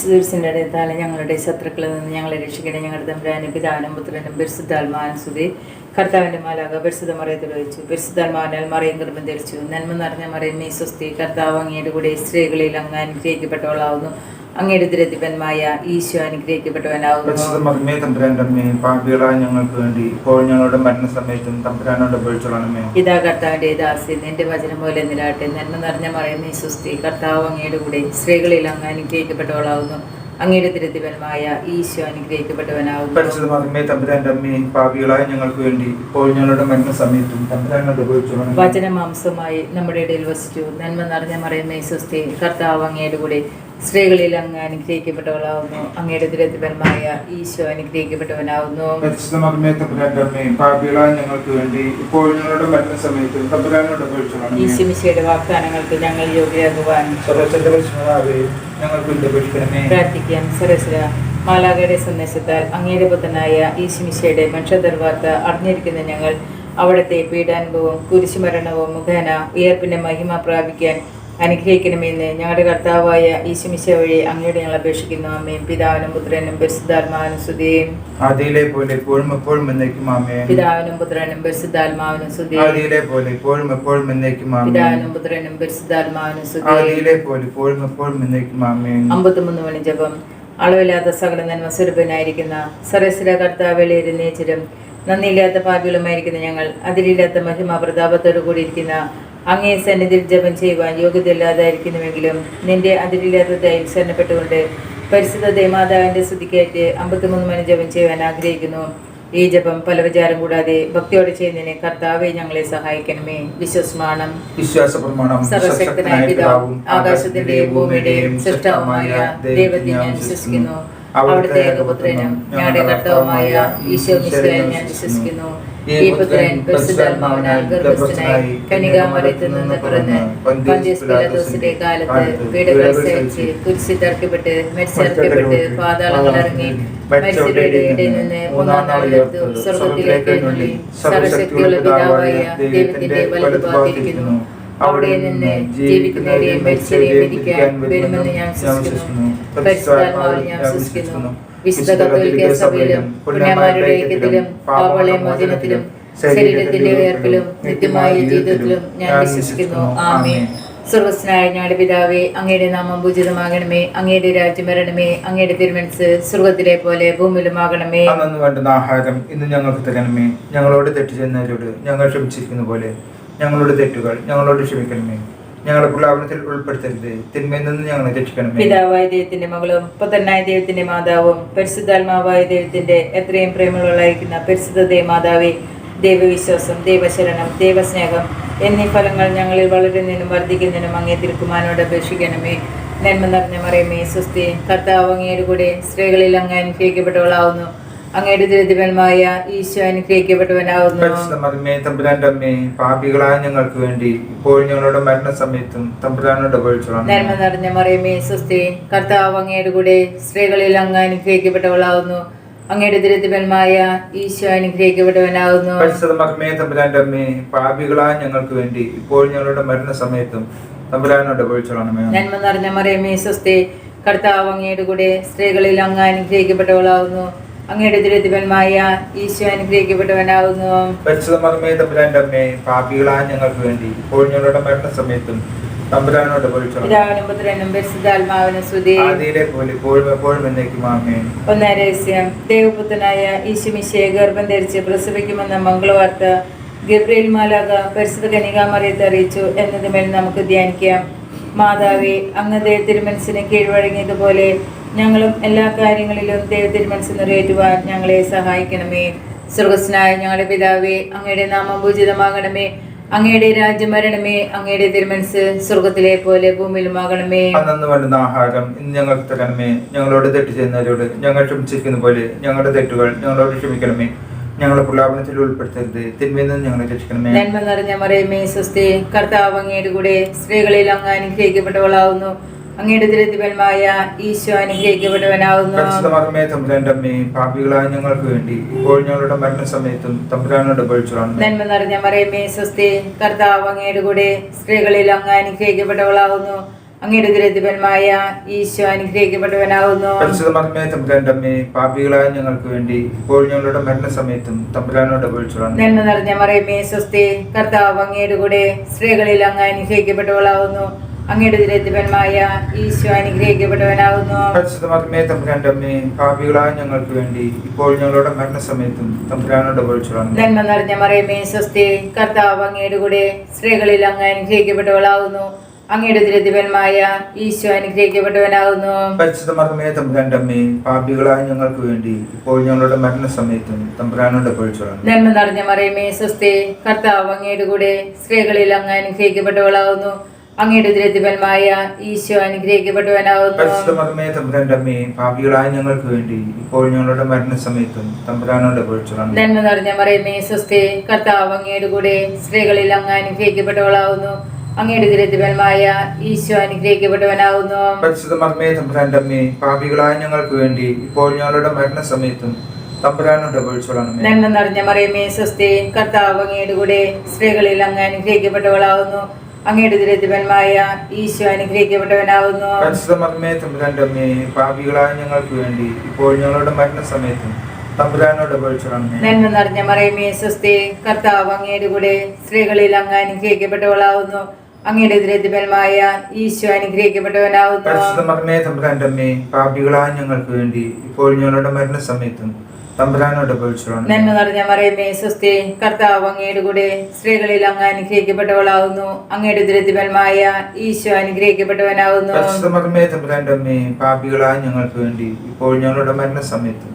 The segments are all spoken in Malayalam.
വിശുദ്ധീർസിൻ്റെ ഇടത്താലെ ഞങ്ങളുടെ ശത്രുക്കളിൽ നിന്ന് ഞങ്ങളെ രക്ഷിക്കണേ. ഞങ്ങളുടെ തമ്പുരാനും പിതാവിനും പുത്രനും പരിശുദ്ധാത്മാവിനും സ്തുതി. കർത്താവിൻ്റെ മാലാഖ പരിശുദ്ധ മറിയത്തിൽ വെച്ചു. പരിശുദ്ധാത്മാവിനാൽ മറിയം ഗർഭം ധരിച്ചു. നന്മ നിറഞ്ഞ മറിയമേ സ്വസ്തി. കർത്താവ് അങ്ങയുടെ കൂടെ സ്ത്രീകളിൽ അങ്ങ് അനുഗ്രഹിക്കപ്പെട്ടവളാവുന്നു. അങ്ങയുടെ ദുരധിപന്മായ ഈശോ അനുഗ്രഹിക്കപ്പെട്ടവനാവുന്നു. ഞങ്ങൾക്ക് വേണ്ടി ഇപ്പോൾ ഞങ്ങളുടെ മരണസമയത്തും തമ്പുരാനോട് അപേക്ഷിച്ചുകൊള്ളണമേ. ഇതാ കർത്താവിന്റെ ദാസി, നിന്റെ വചനം പോലെ നിലാട്ടെ. നന്മ നിറഞ്ഞ മറിയമേ സ്വസ്തി. കർത്താവ് അങ്ങയുടെ കൂടെ സ്ത്രീകളിൽ അങ്ങ് അനുഗ്രഹിക്കപ്പെട്ടവളാവുന്നു. അങ്ങയുടെ ദുരധിപന്മായ ഈശോ അനുഗ്രഹിക്കപ്പെട്ടവനാവുന്നു. പരിശുദ്ധ മറിയമേ തമ്പുരാന്റെ അമ്മേ, പാപികളായ ഞങ്ങൾക്ക് വേണ്ടി ഇപ്പോൾ ഞങ്ങളുടെ മരണസമയത്തും തമ്പുരാനോട് അപേക്ഷിച്ചുകൊള്ളണമേ. വചനമാംസമായി നമ്മുടെ ഇടയിൽ വസിച്ചു. നന്മ നിറഞ്ഞ മറിയമേ സ്വസ്തി. കർത്താവ് അങ്ങയുടെ കൂടെ സ്ത്രീകളിൽ അങ്ങ് അനുഗ്രഹിക്കപ്പെട്ടവളാവുന്നു. അങ്ങയുടെ ദുരധിപന്മായ ഈശോ അനുഗ്രഹിക്കപ്പെട്ടവനാവുന്നു. പരിശുദ്ധ മറിയമേ തമ്പുരാന്റെ അമ്മേ, പാപികളായ ഞങ്ങൾക്ക് വേണ്ടി ഇപ്പോൾ ഞങ്ങളുടെ മരണസമയത്തും തമ്പുരാനോട് അപേക്ഷിച്ചുകൊള്ളണമേ. ഈശോമിശിഹായുടെ വാഗ്ദാനങ്ങൾക്ക് ഞങ്ങൾ യോഗ്യരാകുവാൻ ഞങ്ങൾക്ക് അപേക്ഷിക്കണമേ. പ്രാർത്ഥിക്കാം. സരസ്വര മാലാഖയുടെ സന്ദേശത്താൽ അങ്ങയുടെ പുത്രനായ ഈശോമിശിഹായുടെ മനുഷ്യദർവാർത്ത അറിഞ്ഞിരിക്കുന്ന ഞങ്ങൾ അവിടുത്തെ പീഡാനുഭവവും കുരിശുമരണവും മുഖേന ഉയർപ്പിന്റെ മഹിമ പ്രാപിക്കാൻ അനുഗ്രഹിക്കണമെന്ന് ഞങ്ങളുടെ കർത്താവായ ഈശോമിശിഹ വഴി അങ്ങയോട് ഞങ്ങൾ അപേക്ഷിക്കുന്നു. അമ്മയും പിതാവിനും പുത്രനും പരിശുദ്ധാത്മാവിനും സ്തുതിയും. ആദിയിലെ പോലെ എപ്പോഴും എപ്പോഴും എന്നേക്കും ആമേൻ. പിതാവിനും പുത്രനും പരിശുദ്ധാത്മാവിനും സ്തുതി. ആദിയിലെ പോലെ എപ്പോഴും എപ്പോഴും എന്നേക്കും ആമേൻ. പിതാവിനും പുത്രനും പരിശുദ്ധാത്മാവിനും സ്തുതി. ആദിയിലെ പോലെ എപ്പോഴും എപ്പോഴും എന്നേക്കും ആമേൻ. 53 മണി ജപം. അളവില്ലാത്ത സകല നന്മ സ്വരൂപനായിരിക്കുന്ന സർവ്വസ്വര കർത്താവിലേരുന്നേച്ചരും നന്ദിയില്ലാത്ത പാപികളുമായിരിക്കുന്ന ഞങ്ങൾ അതിലില്ലാത്ത മഹിമ പ്രതാപത്തോടു കൂടിയിരിക്കുന്ന അങ്ങേ സന്നിധിയിൽ ജപം ചെയ്യുവാൻ യോഗ്യതയില്ലാതായിരിക്കുന്നുവെങ്കിലും നിന്റെ അതിരില്ലാത്ത ദയയിൽ ശരണപ്പെട്ടുകൊണ്ട് പരിശുദ്ധ ദേവമാതാവിന്റെ സ്തുതിക്കേറ്റ് 53 മണി ജപം ചെയ്യുവാൻ ആഗ്രഹിക്കുന്നു. ഈ ജപം പല വിചാരം കൂടാതെ ഭക്തിയോടെ ചെയ്യുന്നതിന് കർത്താവെ ഞങ്ങളെ സഹായിക്കണമേ. വിശ്വാസപ്രമാണം. സർവശക്തനായ പിതാവും ആകാശത്തിന്റെയും ഭൂമിയുടെയും സൃഷ്ടാവുമായ ദൈവത്തെ ഞാൻ വിശ്വസിക്കുന്നു. അവിടുത്തെ ഏകപുത്രനും ഞങ്ങളുടെ കർത്താവുമായ ഈശോ മിശിഹായിൽ ഞാൻ വിശ്വസിക്കുന്നു. ഈ പുത്രൻ പരിശുദ്ധാത്മാവിനാൽ ഗർഭസ്ഥനായി കന്യകാമറിയത്തിൽ നിന്ന് പിറന്ന് പന്തിയസ് പീലാത്തോസിന്റെ കാലത്ത് പീഡകൾ സഹിച്ച് കുരിശിൽ തറയ്ക്കപ്പെട്ട് മരിച്ചടക്കപ്പെട്ട് പാതാളങ്ങൾ ഇറങ്ങി മരിച്ചവരുടെ ഇടയിൽ നിന്ന് 3-ാം നാൾ ഉയർത്തു സ്വർഗ്ഗത്തിലേക്ക് എഴുന്നള്ളി സർവ്വശക്തിയുള്ള പിതാവായ ദൈവത്തിന്റെ വലതുഭാഗത്തിരിക്കുന്നു. അവിടെ നിന്ന് ജീവിക്കുന്നവരെയും മരിച്ചവരെയും വിധിക്കാൻ വരുമെന്ന് ഞാൻ വിശ്വസിക്കുന്നു. പരിശുദ്ധാത്മാവിൽ ഞാൻ വിശ്വസിക്കുന്നു. വിശുദ്ധ കത്തോലിക്ക സഭയിലും പുണ്യന്മാരുടെ ഐക്യത്തിലും പാപമോചനത്തിലും ശരീരത്തിന്റെ ഉയർപ്പിലും നിത്യമായ ജീവിതത്തിലും ഞാൻ വിശ്വസിക്കുന്നു. ആമേൻ. സ്വർഗ്ഗസ്ഥനായ ഞങ്ങളുടെ പിതാവേ, അങ്ങയുടെ നാമം പൂജിതമാകണമേ. അങ്ങയുടെ രാജ്യം വരണമേ. അങ്ങയുടെ തിരുമനസ്സ് സ്വർഗ്ഗത്തിലെ പോലെ ഭൂമിയിലുമാകണമേ. അന്നു വേണ്ടുന്ന ആഹാരം ഇന്ന് ഞങ്ങൾക്ക് തരണമേ. ഞങ്ങളോട് തെറ്റ് ചെയ്യുന്നവരോട് ഞങ്ങൾ ക്ഷമിച്ചിരിക്കുന്ന പോലെ ഞങ്ങളുടെ തെറ്റുകൾ ഞങ്ങളോട് ക്ഷമിക്കണമേ. ഞങ്ങളുടെ പ്രലോഭനത്തിൽ ഉൾപ്പെടുത്തരുത്, തിന്മയിൽ നിന്ന് ഞങ്ങളെ രക്ഷിക്കണമേ. പിതാവായ ദൈവത്തിന്റെ മകളും പുത്രനായ ദൈവത്തിന്റെ മാതാവും പരിശുദ്ധാത്മാവായ ദൈവത്തിന്റെ എത്രയും പ്രേമമുള്ളതായിരിക്കുന്ന പരിശുദ്ധ ദേവമാതാവേ, ദൈവവിശ്വാസം, ദൈവശരണം, ദൈവസ്നേഹം എന്നീ ഫലങ്ങൾ ഞങ്ങളിൽ വളരുന്നതിനും വർദ്ധിക്കുന്നതിനും അങ്ങേ തിരുക്കുമാരനോട് അപേക്ഷിക്കണമേ. നന്മ നിറഞ്ഞ മറിയമേ സ്വസ്തി. കർത്താവ് അങ്ങയുടെ കൂടെ സ്ത്രീകളിൽ അങ്ങ് അനുഗ്രഹിക്കപ്പെട്ടവളാവുന്നു. അങ്ങയുടെ ദുരിതപരമായ ഈശോ അനുഗ്രഹിക്കപ്പെട്ടവനാവുന്നു. തമ്പുരാന്റെ അമ്മേ, പാപികളായ ഞങ്ങൾക്ക് വേണ്ടി ഇപ്പോൾ ഞങ്ങളുടെ മരണസമയത്തും തമ്പുരാനോട് അപേക്ഷിച്ചുകൊള്ളണമേ. നന്മ നിറഞ്ഞ മറിയമേ സ്വസ്തി. കർത്താവ് അങ്ങയുടെ കൂടെ സ്ത്രീകളിൽ അങ്ങ് അനുഗ്രഹിക്കപ്പെട്ടവളാവുന്നു. അങ്ങയുടെ ദുരിതപരമായ ഈശോ അനുഗ്രഹിക്കപ്പെട്ടവനാവുന്നു. തമ്പുരാന്റെ അമ്മേ, പാപികളായ ഞങ്ങൾക്ക് വേണ്ടി ഇപ്പോൾ ഞങ്ങളുടെ മരണസമയത്തും തമ്പുരാനോട് അപേക്ഷിച്ചുകൊള്ളണമേ. നന്മ നിറഞ്ഞ മറിയമേ സ്വസ്തി. കർത്താവ് അങ്ങയുടെ കൂടെ സ്ത്രീകളിൽ അങ്ങ് അനുഗ്രഹിക്കപ്പെട്ടവളാവുന്നു. അങ്ങയുടെ ദുരിതപരമായ ഈശോ അനുഗ്രഹിക്കപ്പെട്ടവനാവുന്നു. തമ്പുരാന്റെ അമ്മേ, പാപികളായ ഞങ്ങൾക്ക് വേണ്ടി ഇപ്പോൾ ഞങ്ങളുടെ മരണസമയത്തും തമ്പുരാനോട് അപേക്ഷിച്ചുകൊള്ളണമേ. പിതാവിനും പുത്രനും പരിശുദ്ധാത്മാവിനും സ്തുതി. ആദിയിലെ പോലെ ഇപ്പോഴും എപ്പോഴും എന്നേക്കും ആമേൻ. ഒന്നാം രഹസ്യം. ദൈവപുത്രനായ ഈശോമിശിഹായെ ഗർഭം ധരിച്ച് പ്രസവിക്കുമെന്ന മംഗളവാർത്ത ഗബ്രിയേൽ മാലാഖ പരിശുദ്ധ കന്യകാമറിയത്തെ അറിയിച്ചു എന്നതുമേൽ നമുക്ക് ധ്യാനിക്കാം. മാതാവേ, അങ്ങ് ദൈവത്തിരുമനസ്സിന് കീഴ്വഴങ്ങിയതുപോലെ ഞങ്ങളും എല്ലാ കാര്യങ്ങളിലും ദൈവത്തിരുമനസ്സ് നിറവേറ്റുവാൻ ഞങ്ങളെ സഹായിക്കണമേ. സ്വർഗ്ഗസ്ഥനായ ഞങ്ങളുടെ പിതാവേ, അങ്ങയുടെ നാമം പൂജിതമാകണമേ. അങ്ങയുടെ രാജ്യം വരണമേ. അങ്ങയുടെ തിരുമനസ്സ് സ്വർഗ്ഗത്തിലെ പോലെ ഭൂമിയിലുമാകണമേ. അന്നു വേണ്ടുന്ന ആഹാരം ഇന്ന് ഞങ്ങൾക്ക് തരണമേ. ഞങ്ങളോട് തെറ്റ് ചെയ്യുന്നവരോട് ഞങ്ങൾ ക്ഷമിച്ചിരിക്കുന്ന പോലെ ഞങ്ങളുടെ തെറ്റുകൾ ഞങ്ങളോട് ക്ഷമിക്കണമേ. ഞങ്ങളുടെ പ്രലോഭനത്തിൽ ഉൾപ്പെടുത്തരുത്, തിന്മയിൽ നിന്ന് ഞങ്ങളെ രക്ഷിക്കണമേ. നന്മ നിറഞ്ഞ മറിയമേ സ്വസ്തി. കർത്താവ് അങ്ങയുടെ കൂടെ സ്ത്രീകളിൽ അങ്ങ് അനുഗ്രഹിക്കപ്പെട്ടവളാവുന്നു. അങ്ങയുടെ ദുരിതപരമായ ഈശോ അനുഗ്രഹിക്കപ്പെട്ടവനാവുന്നു. തമ്പുരാന്റെ അമ്മേ, പാപികളായ ഞങ്ങൾക്ക് വേണ്ടി ഇപ്പോൾ ഞങ്ങളുടെ മരണസമയത്തും തമ്പുരാനോട് അപേക്ഷിച്ചുകൊള്ളണമേ. നന്മ നിറഞ്ഞ മറിയമേ സ്വസ്തി. കർത്താവ് അങ്ങയുടെ കൂടെ സ്ത്രീകളിൽ അങ്ങ് അനുഗ്രഹിക്കപ്പെട്ടവളാവുന്നു. അങ്ങയുടെ ദുരിതഫലമായ ഈശോ അനുഗ്രഹിക്കപ്പെട്ടവനാകുന്നു. പരിശുദ്ധ മറിയമേ തമ്പുരാന്റെ അമ്മേ, പാപികളായ ഞങ്ങൾക്ക് വേണ്ടി ഇപ്പോൾ ഞങ്ങളുടെ മരണസമയത്തും തമ്പുരാനോട് അപേക്ഷിച്ചുകൊള്ളണമേ. നന്മ നിറഞ്ഞ മറിയമേ സ്വസ്തി, കർത്താവ് അങ്ങയുടെ കൂടെ സ്ത്രീകളിൽ അങ്ങ് അനുഗ്രഹിക്കപ്പെട്ടവളാകുന്നു. അങ്ങയുടെ ദുരിതഫലമായ ഈശോ അനുഗ്രഹിക്കപ്പെട്ടവനാകുന്നു. പരിശുദ്ധ മറിയമേ തമ്പുരാന്റെ അമ്മേ, പാപികളായ ഞങ്ങൾക്ക് വേണ്ടി ഇപ്പോൾ ഞങ്ങളുടെ മരണസമയത്തും തമ്പുരാനോട് അപേക്ഷിച്ചുകൊള്ളണമേ. നന്മ നിറഞ്ഞ മറിയമേ സ്വസ്തി, കർത്താവ് അങ്ങയുടെ കൂടെ സ്ത്രീകളിൽ അങ്ങ് അനുഗ്രഹിക്കപ്പെട്ടവളാകുന്നു. അങ്ങയുടെ ദുരിതഫലമായ ഈശോ അനുഗ്രഹിക്കപ്പെട്ടവനാകുന്നു. പരിശുദ്ധ മറിയമേ തമ്പുരാന്റെ അമ്മേ, പാപികളായ ഞങ്ങൾക്ക് വേണ്ടി ഇപ്പോൾ ഞങ്ങളുടെ മരണസമയത്തും തമ്പുരാനോട് അപേക്ഷിച്ചുകൊള്ളണമേ. നന്മ നിറഞ്ഞ മറിയമേ സ്വസ്തി, കർത്താവ് അങ്ങയുടെ കൂടെ സ്ത്രീകളിൽ അങ്ങ് അനുഗ്രഹിക്കപ്പെട്ടവളാകുന്നു. അങ്ങയുടെ ദുരിതഫലമായ ഈശോ അനുഗ്രഹിക്കപ്പെട്ടവനാകുന്നു. പരിശുദ്ധ മറിയമേ തമ്പുരാന്റെ അമ്മേ, പാപികളായ ഞങ്ങൾക്ക് വേണ്ടി ഇപ്പോൾ ഞങ്ങളുടെ മരണസമയത്തും തമ്പുരാനോട് അപേക്ഷിച്ചുകൊള്ളണമേ. നന്മ നിറഞ്ഞ മറിയമേ സ്വസ്തി, കർത്താവ് അങ്ങയുടെ കൂടെ സ്ത്രീകളിൽ അങ്ങ് അനുഗ്രഹിക്കപ്പെട്ടവളാകുന്നു. അങ്ങയുടെ ദുരിതഫലമായ ഈശോ അനുഗ്രഹിക്കപ്പെട്ടവനാകുന്നു. പരിശുദ്ധ മറിയമേ തമ്പുരാന്റെ അമ്മേ, പാപികളായ ഞങ്ങൾക്ക് വേണ്ടി ഇപ്പോൾ ഞങ്ങളുടെ മരണസമയത്തും തമ്പുരാനോട് അപേക്ഷിച്ചുകൊള്ളണമേ. നന്മ നിറഞ്ഞ മറിയമേ സ്വസ്തി, കർത്താവ് അങ്ങയുടെ കൂടെ സ്ത്രീകളിൽ അങ്ങ് അനുഗ്രഹിക്കപ്പെട്ടവളാകുന്നു. അങ്ങയുടെ ദുരിതഫലമായ ഈശോ അനുഗ്രഹിക്കപ്പെട്ടവനാകുന്നു. പരിശുദ്ധ മറിയമേ തമ്പുരാന്റെ അമ്മേ, പാപികളായ ഞങ്ങൾക്ക് വേണ്ടി ഇപ്പോൾ ഞങ്ങളുടെ മരണസമയത്തും തമ്പുരാനോട് അപേക്ഷിച്ചുകൊള്ളണമേ. നന്മ നിറഞ്ഞ മറിയമേ സ്വസ്തി, കർത്താവ് അങ്ങയുടെ കൂടെ സ്ത്രീകളിൽ അങ്ങ് അനുഗ്രഹിക്കപ്പെട്ടവളാകുന്നു. അങ്ങയുടെ ദുരിതഫലമായ ഈശോ അനുഗ്രഹിക്കപ്പെട്ടവനാകുന്നു. പരിശുദ്ധ മറിയമേ തമ്പുരാന്റെ അമ്മേ, പാപികളായ ഞങ്ങൾക്ക് വേണ്ടി ഇപ്പോൾ ഞങ്ങളുടെ മരണസമയത്തും തമ്പുരാനോട് അപേക്ഷിച്ചുകൊള്ളണമേ. നന്മ നിറഞ്ഞ മറിയമേ സ്വസ്തി, കർത്താവ് അങ്ങയുടെ കൂടെ സ്ത്രീകളിൽ അങ്ങ് അനുഗ്രഹിക്കപ്പെട്ടവളാകുന്നു. അങ്ങയുടെ ദുരിതഫലമായ ഈശോ അനുഗ്രഹിക്കപ്പെട്ടവനാകുന്നു. പരിശുദ്ധ മറിയമേ തമ്പുരാന്റെ അമ്മേ, പാപികളായ ഞങ്ങൾക്ക് വേണ്ടി ഇപ്പോൾ ഞങ്ങളുടെ മരണസമയത്തും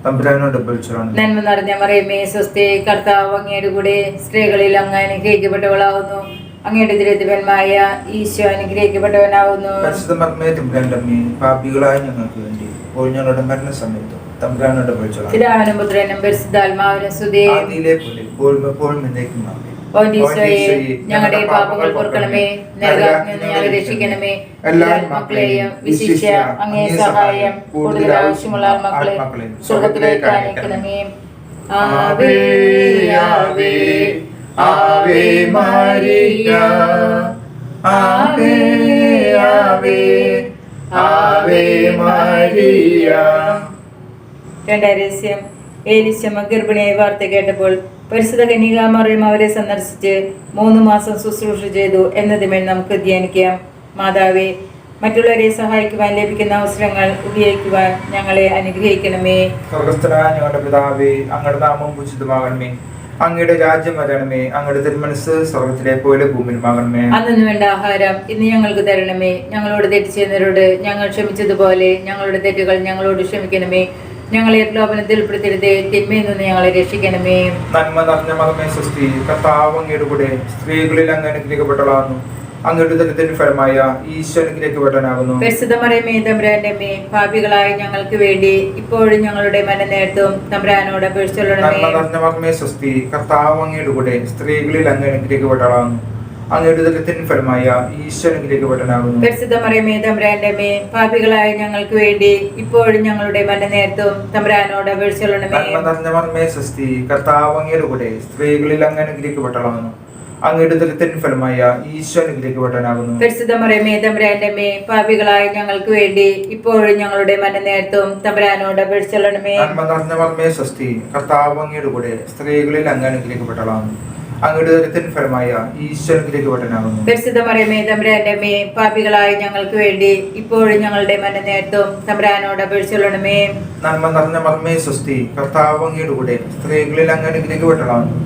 തമ്പുരാനോട് അപേക്ഷിച്ചുകൊള്ളണമേ. നന്മ നിറഞ്ഞ മറിയമേ സ്വസ്തി, കർത്താവ് അങ്ങയുടെ കൂടെ സ്ത്രീകളിൽ അങ്ങ് അനുഗ്രഹിക്കപ്പെട്ടവളാകുന്നു. അങ്ങയുടെ ദുരിതഫലമായ ഈശോ അനുഗ്രഹിക്കപ്പെട്ടവനാകുന്നു. പരിശുദ്ധ മറിയമേ തമ്പുരാന്റെ അമ്മേ, പാപികളായ ഞങ്ങൾക്ക് വേണ്ടി ഇപ്പോൾ ഞങ്ങളുടെ മരണസമയത്തും തമ്പുരാനോട് അപേക്ഷിച്ചുകൊള്ളണമേ. പിതാവിനും പുത്രനും പരിശുദ്ധാത്മാവിനും സ്തുതി. ആദിയിലെ പോലെ ഇപ്പോഴും എപ്പോഴും എന്നേക്കും ആമേൻ. ഓ ഈശോയെ, ഞങ്ങളുടെ പാപങ്ങൾ പൊറുക്കണമേ, നരകാഗ്നിയിൽ നിന്ന് ഞങ്ങളെ രക്ഷിക്കണമേ. എല്ലാ മക്കളെയും വിശിഷ്യ അങ്ങേ സഹായം കൂടുതൽ ആവശ്യമുള്ള മക്കളെ സ്വർഗ്ഗത്തിലേക്ക് അയക്കണമേ. ആവേ ആവേ ആവേ മരിയ, ആവേ ആവേ ആവേ മരിയ. രണ്ടാം രഹസ്യം. ഏലിശമ്മ ഗർഭിണിയായി വാർത്ത കേട്ടപ്പോൾ പരിശുദ്ധ കന്യകാമറിയം അവരെ സന്ദർശിച്ച് 3 മാസം ശുശ്രൂഷ ചെയ്തു എന്നതിന്മേൽ നമുക്ക് ധ്യാനിക്കാം. മാതാവേ, മറ്റുള്ളവരെ സഹായിക്കുവാൻ ലഭിക്കുന്ന അവസരങ്ങൾ ഉപയോഗിക്കുവാൻ ഞങ്ങളെ അനുഗ്രഹിക്കണമേ. സ്വർഗ്ഗസ്ഥനായ ഞങ്ങളുടെ പിതാവേ, അങ്ങയുടെ നാമം പൂജിതമാകണമേ. അങ്ങയുടെ രാജ്യം വരണമേ. അങ്ങയുടെ തിരുമനസ്സ് സ്വർഗ്ഗത്തിലെ പോലെ ഭൂമിയിലുമാകണമേ. അന്നു വേണ്ട ആഹാരം ഇന്ന് ഞങ്ങൾക്ക് തരണമേ. ഞങ്ങളോട് തെറ്റ് ചെയ്യുന്നവരോട് ഞങ്ങൾ ക്ഷമിച്ചതുപോലെ ഞങ്ങളുടെ തെറ്റുകൾ ഞങ്ങളോട് ക്ഷമിക്കണമേ. ഞങ്ങളെ പ്രലോഭനത്തിൽ ഉൾപ്പെടുത്തരുതേ, തിന്മയിൽ നിന്ന് ഞങ്ങളെ രക്ഷിക്കണമേ. നന്മ നിറഞ്ഞ മറിയമേ സ്വസ്തി, കർത്താവ് അങ്ങയുടെ കൂടെ സ്ത്രീകളിൽ അങ്ങ് അനുഗ്രഹിക്കപ്പെട്ടവളാകുന്നു. അങ്ങയുടെ ഉദരത്തിൻ ഫലമായ ഈശോ അനുഗ്രഹിക്കപ്പെട്ടവനാകുന്നു. പരിശുദ്ധ മറിയമേ തമ്പുരാന്റെ അമ്മേ, പാപികളായ ഞങ്ങൾക്ക് വേണ്ടി ഇപ്പോഴും ഞങ്ങളുടെ മരണനേരത്തും തമ്പുരാനോട് അപേക്ഷിച്ചുകൊള്ളണമേ. നന്മ നിറഞ്ഞ മറിയമേ സ്വസ്തി, കർത്താവ് അങ്ങയുടെ കൂടെ സ്ത്രീകളിൽ അങ്ങ് അനുഗ്രഹിക്കപ്പെട്ടവളാകുന്നു. അങ്ങയുടെ ഉദരത്തിൻ ഫലമായ ഈശോ അനുഗ്രഹിക്കപ്പെട്ടവനാകുന്നു. പരിശുദ്ധ മറിയമേ തമ്പുരാന്റെ അമ്മേ, പാപികളായ ഞങ്ങൾക്ക് വേണ്ടി ഇപ്പോഴും ഞങ്ങളുടെ മരണനേരത്തും തമ്പുരാനോട് അപേക്ഷിച്ചുകൊള്ളണമേ. നന്മ നിറഞ്ഞ മറിയമേ സ്വസ്തി, കർത്താവ് അങ്ങയുടെ കൂടെ സ്ത്രീകളിൽ അങ്ങ് അനുഗ്രഹിക്കപ്പെട്ടവളാകുന്നു. അങ്ങയുടെ ഉദരത്തിൻ ഫലമായ ഈശോ അനുഗ്രഹിക്കപ്പെട്ടവനാകുന്നു. പരിശുദ്ധ മറിയമേ തമ്പുരാന്റെ അമ്മേ, പാപികളായ ഞങ്ങൾക്ക് വേണ്ടി ഇപ്പോഴും ഞങ്ങളുടെ മരണനേരത്തും തമ്പുരാനോട് അപേക്ഷിച്ചുകൊള്ളണമേ. നന്മ നിറഞ്ഞ മറിയമേ സ്വസ്തി, കർത്താവ് അങ്ങയുടെ കൂടെ സ്ത്രീകളിൽ അങ്ങ് അനുഗ്രഹിക്കപ്പെട്ടവളാകുന്നു. അങ്ങയുടെ ഉദരത്തിൻ ഫലമായ ഈശോ അനുഗ്രഹിക്കപ്പെട്ടവനാകുന്നു. പരിശുദ്ധ മറിയമേ തമ്പുരാന്റെ അമ്മേ, പാപികളായ ഞങ്ങൾക്ക് വേണ്ടി ഇപ്പോഴും ഞങ്ങളുടെ മരണനേരത്തും തമ്പുരാനോട് അപേക്ഷിച്ചുകൊള്ളണമേ. നന്മ നിറഞ്ഞ മറിയമേ സ്വസ്തി, കർത്താവ് അങ്ങയുടെ കൂടെ സ്ത്രീകളിൽ അങ്ങ് അനുഗ്രഹിക്കപ്പെട്ടവളാകുന്നു.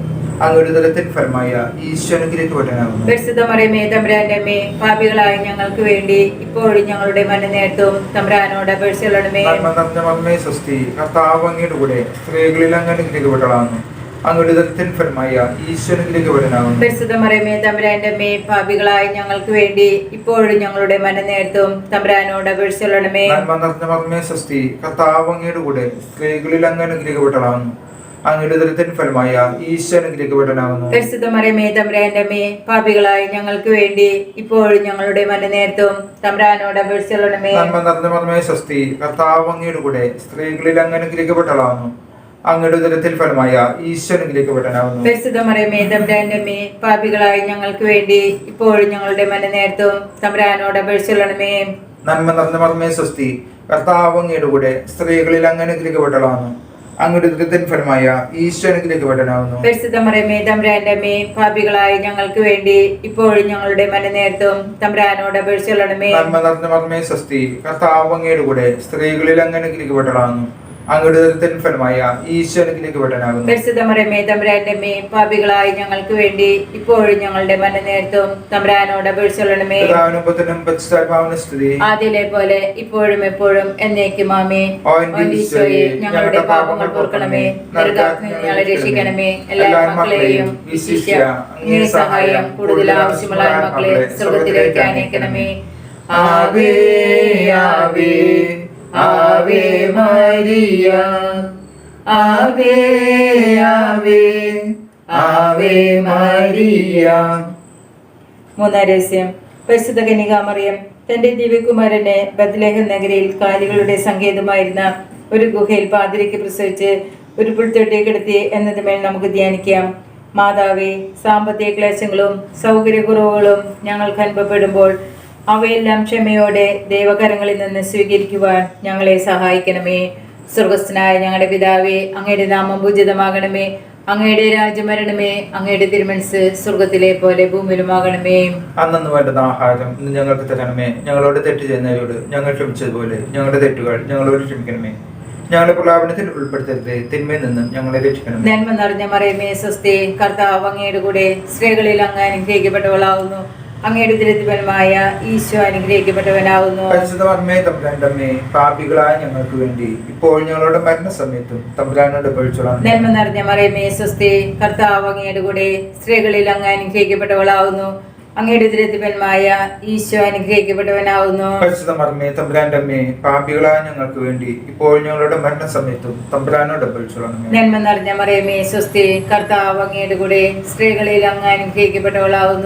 അങ്ങയുടെ ഉദരത്തിൻ ഫലമായ ഈശോ അനുഗ്രഹിക്കപ്പെട്ടവനാകുന്നു. പരിശുദ്ധ മറിയമേ തമ്പുരാന്റെ അമ്മേ, പാപികളായ ഞങ്ങൾക്ക് വേണ്ടി ഇപ്പോഴും ഞങ്ങളുടെ മരണനേരത്തും തമ്പുരാനോട് അപേക്ഷിച്ചുകൊള്ളണമേ. നന്മ നിറഞ്ഞ മറിയമേ സ്വസ്തി, കർത്താവ് അങ്ങയുടെ കൂടെ സ്ത്രീകളിൽ അങ്ങ് അനുഗ്രഹിക്കപ്പെട്ടവളാകുന്നു. അങ്ങയുടെ ഉദരത്തിൻ ഫലമായ ഈശോ അനുഗ്രഹിക്കപ്പെട്ടവനാകുന്നു. പരിശുദ്ധ മറിയമേ തമ്പുരാന്റെ അമ്മേ, പാപികളായ ഞങ്ങൾക്ക് വേണ്ടി ഇപ്പോഴും ഞങ്ങളുടെ മരണനേരത്തും തമ്പുരാനോട് അപേക്ഷിച്ചുകൊള്ളണമേ. നന്മ നിറഞ്ഞ മറിയമേ സ്വസ്തി, കർത്താവ് അങ്ങയുടെ കൂടെ സ്ത്രീകളിൽ അങ്ങ് അനുഗ്രഹിക്കപ്പെട്ടവളാകുന്നു. അങ്ങയുടെ ഉദരത്തിൻ ഫലമായ ഈശോ അനുഗ്രഹിക്കപ്പെട്ടവനാകുന്നു. പരിശുദ്ധ മറിയമേ തമ്പുരാന്റെ അമ്മേ, പാപികളായ ഞങ്ങൾക്ക് വേണ്ടി ഇപ്പോഴും ഞങ്ങളുടെ മരണനേരത്തും തമ്പുരാനോട് അപേക്ഷിച്ചുകൊള്ളണമേ. നന്മ നിറഞ്ഞ മറിയമേ സ്വസ്തി, കർത്താവ് അങ്ങയുടെ കൂടെ സ്ത്രീകളിൽ അങ്ങ് അനുഗ്രഹിക്കപ്പെട്ടവളാകുന്നു. അങ്ങയുടെ ഉദരത്തിൽ ഫലമായ ഈശോ അനുഗ്രഹിക്കപ്പെട്ടവനാകുന്നു. പരിശുദ്ധ മറിയമേ തമ്പുരാന്റെ അമ്മേ, പാപികളായി ഞങ്ങൾക്ക് വേണ്ടി ഇപ്പോഴും ഞങ്ങളുടെ മരണനേരത്തും തമ്പുരാനോട് അപേക്ഷിക്കണമേ. നന്മ നിറഞ്ഞ മർമ്മേ സ്വസ്തി, കർത്താവ് അങ്ങയുടെ കൂടെ സ്ത്രീകളിൽ അങ്ങ് അനുഗ്രഹിക്കപ്പെട്ടവളാകുന്നു. അങ്ങയുടെ ഉദരത്തിൻ ഫലമായ ഈശോ അനുഗ്രഹിക്കപ്പെട്ടവനാകുന്നു. പരിശുദ്ധ മറിയമേ തമ്പുരാന്റെ അമ്മേ, പാപികളായി ഞങ്ങൾക്ക് വേണ്ടി ഇപ്പോഴും ഞങ്ങളുടെ മരണനേരത്തും തമ്പുരാനോട് അപേക്ഷിക്കണമേ. നന്മ നിറഞ്ഞ മർമ്മേ സ്വസ്തി, കർത്താവ് അങ്ങയുടെ കൂടെ സ്ത്രീകളിൽ അങ്ങ് അനുഗ്രഹിക്കപ്പെട്ടവളാകുന്നു. അങ്ങയുടെ ഉദരത്തിൻ ഫലമായ ഈശോ അനുഗ്രഹിക്കപ്പെട്ടവനാകുന്നു. പരിശുദ്ധ മറിയമേ തമ്പുരാന്റെ അമ്മേ, പാപികളായി ഞങ്ങൾക്ക് വേണ്ടി ഇപ്പോഴും ഞങ്ങളുടെ മരണനേരത്തും തമ്പുരാനോട് അപേക്ഷിക്കണമേ. പിതാവിനും പുത്രനും പരിശുദ്ധാത്മാവിനും സ്തുതി, ആദിയിലെ പോലെ ഇപ്പോഴും എപ്പോഴും എന്നേക്കും ആമേൻ. ഓ എൻ്റെ ഈശോയെ, ഞങ്ങളുടെ പാപങ്ങൾ പൊറുക്കണമേ, നരകാഗ്നിയിൽ നിന്ന് ഞങ്ങളെ രക്ഷിക്കണമേ. എല്ലാ മക്കളെയും വിശിഷ്യ അങ്ങേ സഹായം കൂടുതൽ ആവശ്യമുള്ള മക്കളെ സ്വർഗ്ഗത്തിലേക്ക് അയക്കണമേ. ആവേ ആവേ ആവേ മരിയ, ആവേ ആവേ ആവേ മരിയ. മൂന്നാം രഹസ്യം. പരിശുദ്ധ കന്യകാമറിയം തന്റെ ദിവ്യകുമാരനെ ബത്ലഹേം നഗരിയിൽ കാലികളുടെ സങ്കേതമായിരുന്ന ഒരു ഗുഹയിൽ പാതിരയ്ക്ക് പ്രസവിച്ച് ഒരു പുൽത്തൊട്ടിയെ കിടത്തി എന്നതുമേൽ നമുക്ക് ധ്യാനിക്കാം. മാതാവേ, സാമ്പത്തിക ക്ലേശങ്ങളും സൗകര്യക്കുറവുകളും ഞങ്ങൾക്ക് അനുഭവപ്പെടുമ്പോൾ അവയെല്ലാം ക്ഷമയോടെ ദൈവകരങ്ങളിൽ നിന്ന് സ്വീകരിക്കുവാൻ ഞങ്ങളെ സഹായിക്കണമേ. സ്വർഗസ്ഥനായ ഞങ്ങളുടെ പിതാവേ, അങ്ങയുടെ നാമം പൂജിതമാകണമേ. അങ്ങയുടെ രാജ്യം വരണമേ. അങ്ങയുടെ തിരുമനസ്സ് സ്വർഗത്തിലെ പോലെ ഭൂമിയിലുമാകണമേ. അന്നു വേണ്ടുന്ന ആഹാരം ഇന്ന് ഞങ്ങൾക്ക് തരണമേ. ഞങ്ങളോട് തെറ്റ് ചെയ്യുന്നവരോട് ഞങ്ങൾ ക്ഷമിച്ചതുപോലെ ഞങ്ങളുടെ തെറ്റുകൾ ഞങ്ങളോട് ക്ഷമിക്കണമേ. ഞങ്ങളുടെ പ്രലാപനത്തിൽ ഉൾപ്പെടുത്തരുത്, തിന്മയിൽ നിന്നും ഞങ്ങളെ രക്ഷിക്കണമേ. നന്മ നിറഞ്ഞ മറിയമേ സ്വസ്തി, കർത്താവ് അങ്ങയുടെ കൂടെ സ്ത്രീകളിൽ അങ്ങ് അനുഗ്രഹിക്കപ്പെട്ടവളാവുന്നു. അങ്ങയുടെ ഉദരത്തിൻഫലമായ ഈശോ അനുഗ്രഹിക്കപ്പെട്ടവനാകുന്നു. പരിശുദ്ധ മറിയമേ തമ്പുരാന്റെ അമ്മേ, പാപികളായ ഞങ്ങൾക്ക് വേണ്ടി ഇപ്പോൾ ഞങ്ങളുടെ മരണസമയത്തും തമ്പുരാനോട് അപേക്ഷിച്ചുകൊള്ളണമേ. നന്മ നിറഞ്ഞ മറിയമേ സ്വസ്തി, കർത്താവ് അങ്ങയുടെ കൂടെ സ്ത്രീകളിൽ അങ്ങ് അനുഗ്രഹിക്കപ്പെട്ടവളാവുന്നു. അങ്ങയുടെ ഉദരത്തിൻഫലമായ ഈശോ അനുഗ്രഹിക്കപ്പെട്ടവനാകുന്നു. പരിശുദ്ധ മറിയമേ തമ്പുരാന്റെ അമ്മേ, പാപികളായ ഞങ്ങൾക്ക് വേണ്ടി ഇപ്പോൾ ഞങ്ങളുടെ മരണസമയത്തും തമ്പുരാനോട് അപേക്ഷിച്ചുകൊള്ളണമേ. നന്മ നിറഞ്ഞ മറിയമേ സ്വസ്തി, കർത്താവ് അങ്ങയുടെ കൂടെ സ്ത്രീകളിൽ അങ്ങ് അനുഗ്രഹിക്കപ്പെട്ടവളാവുന്നു.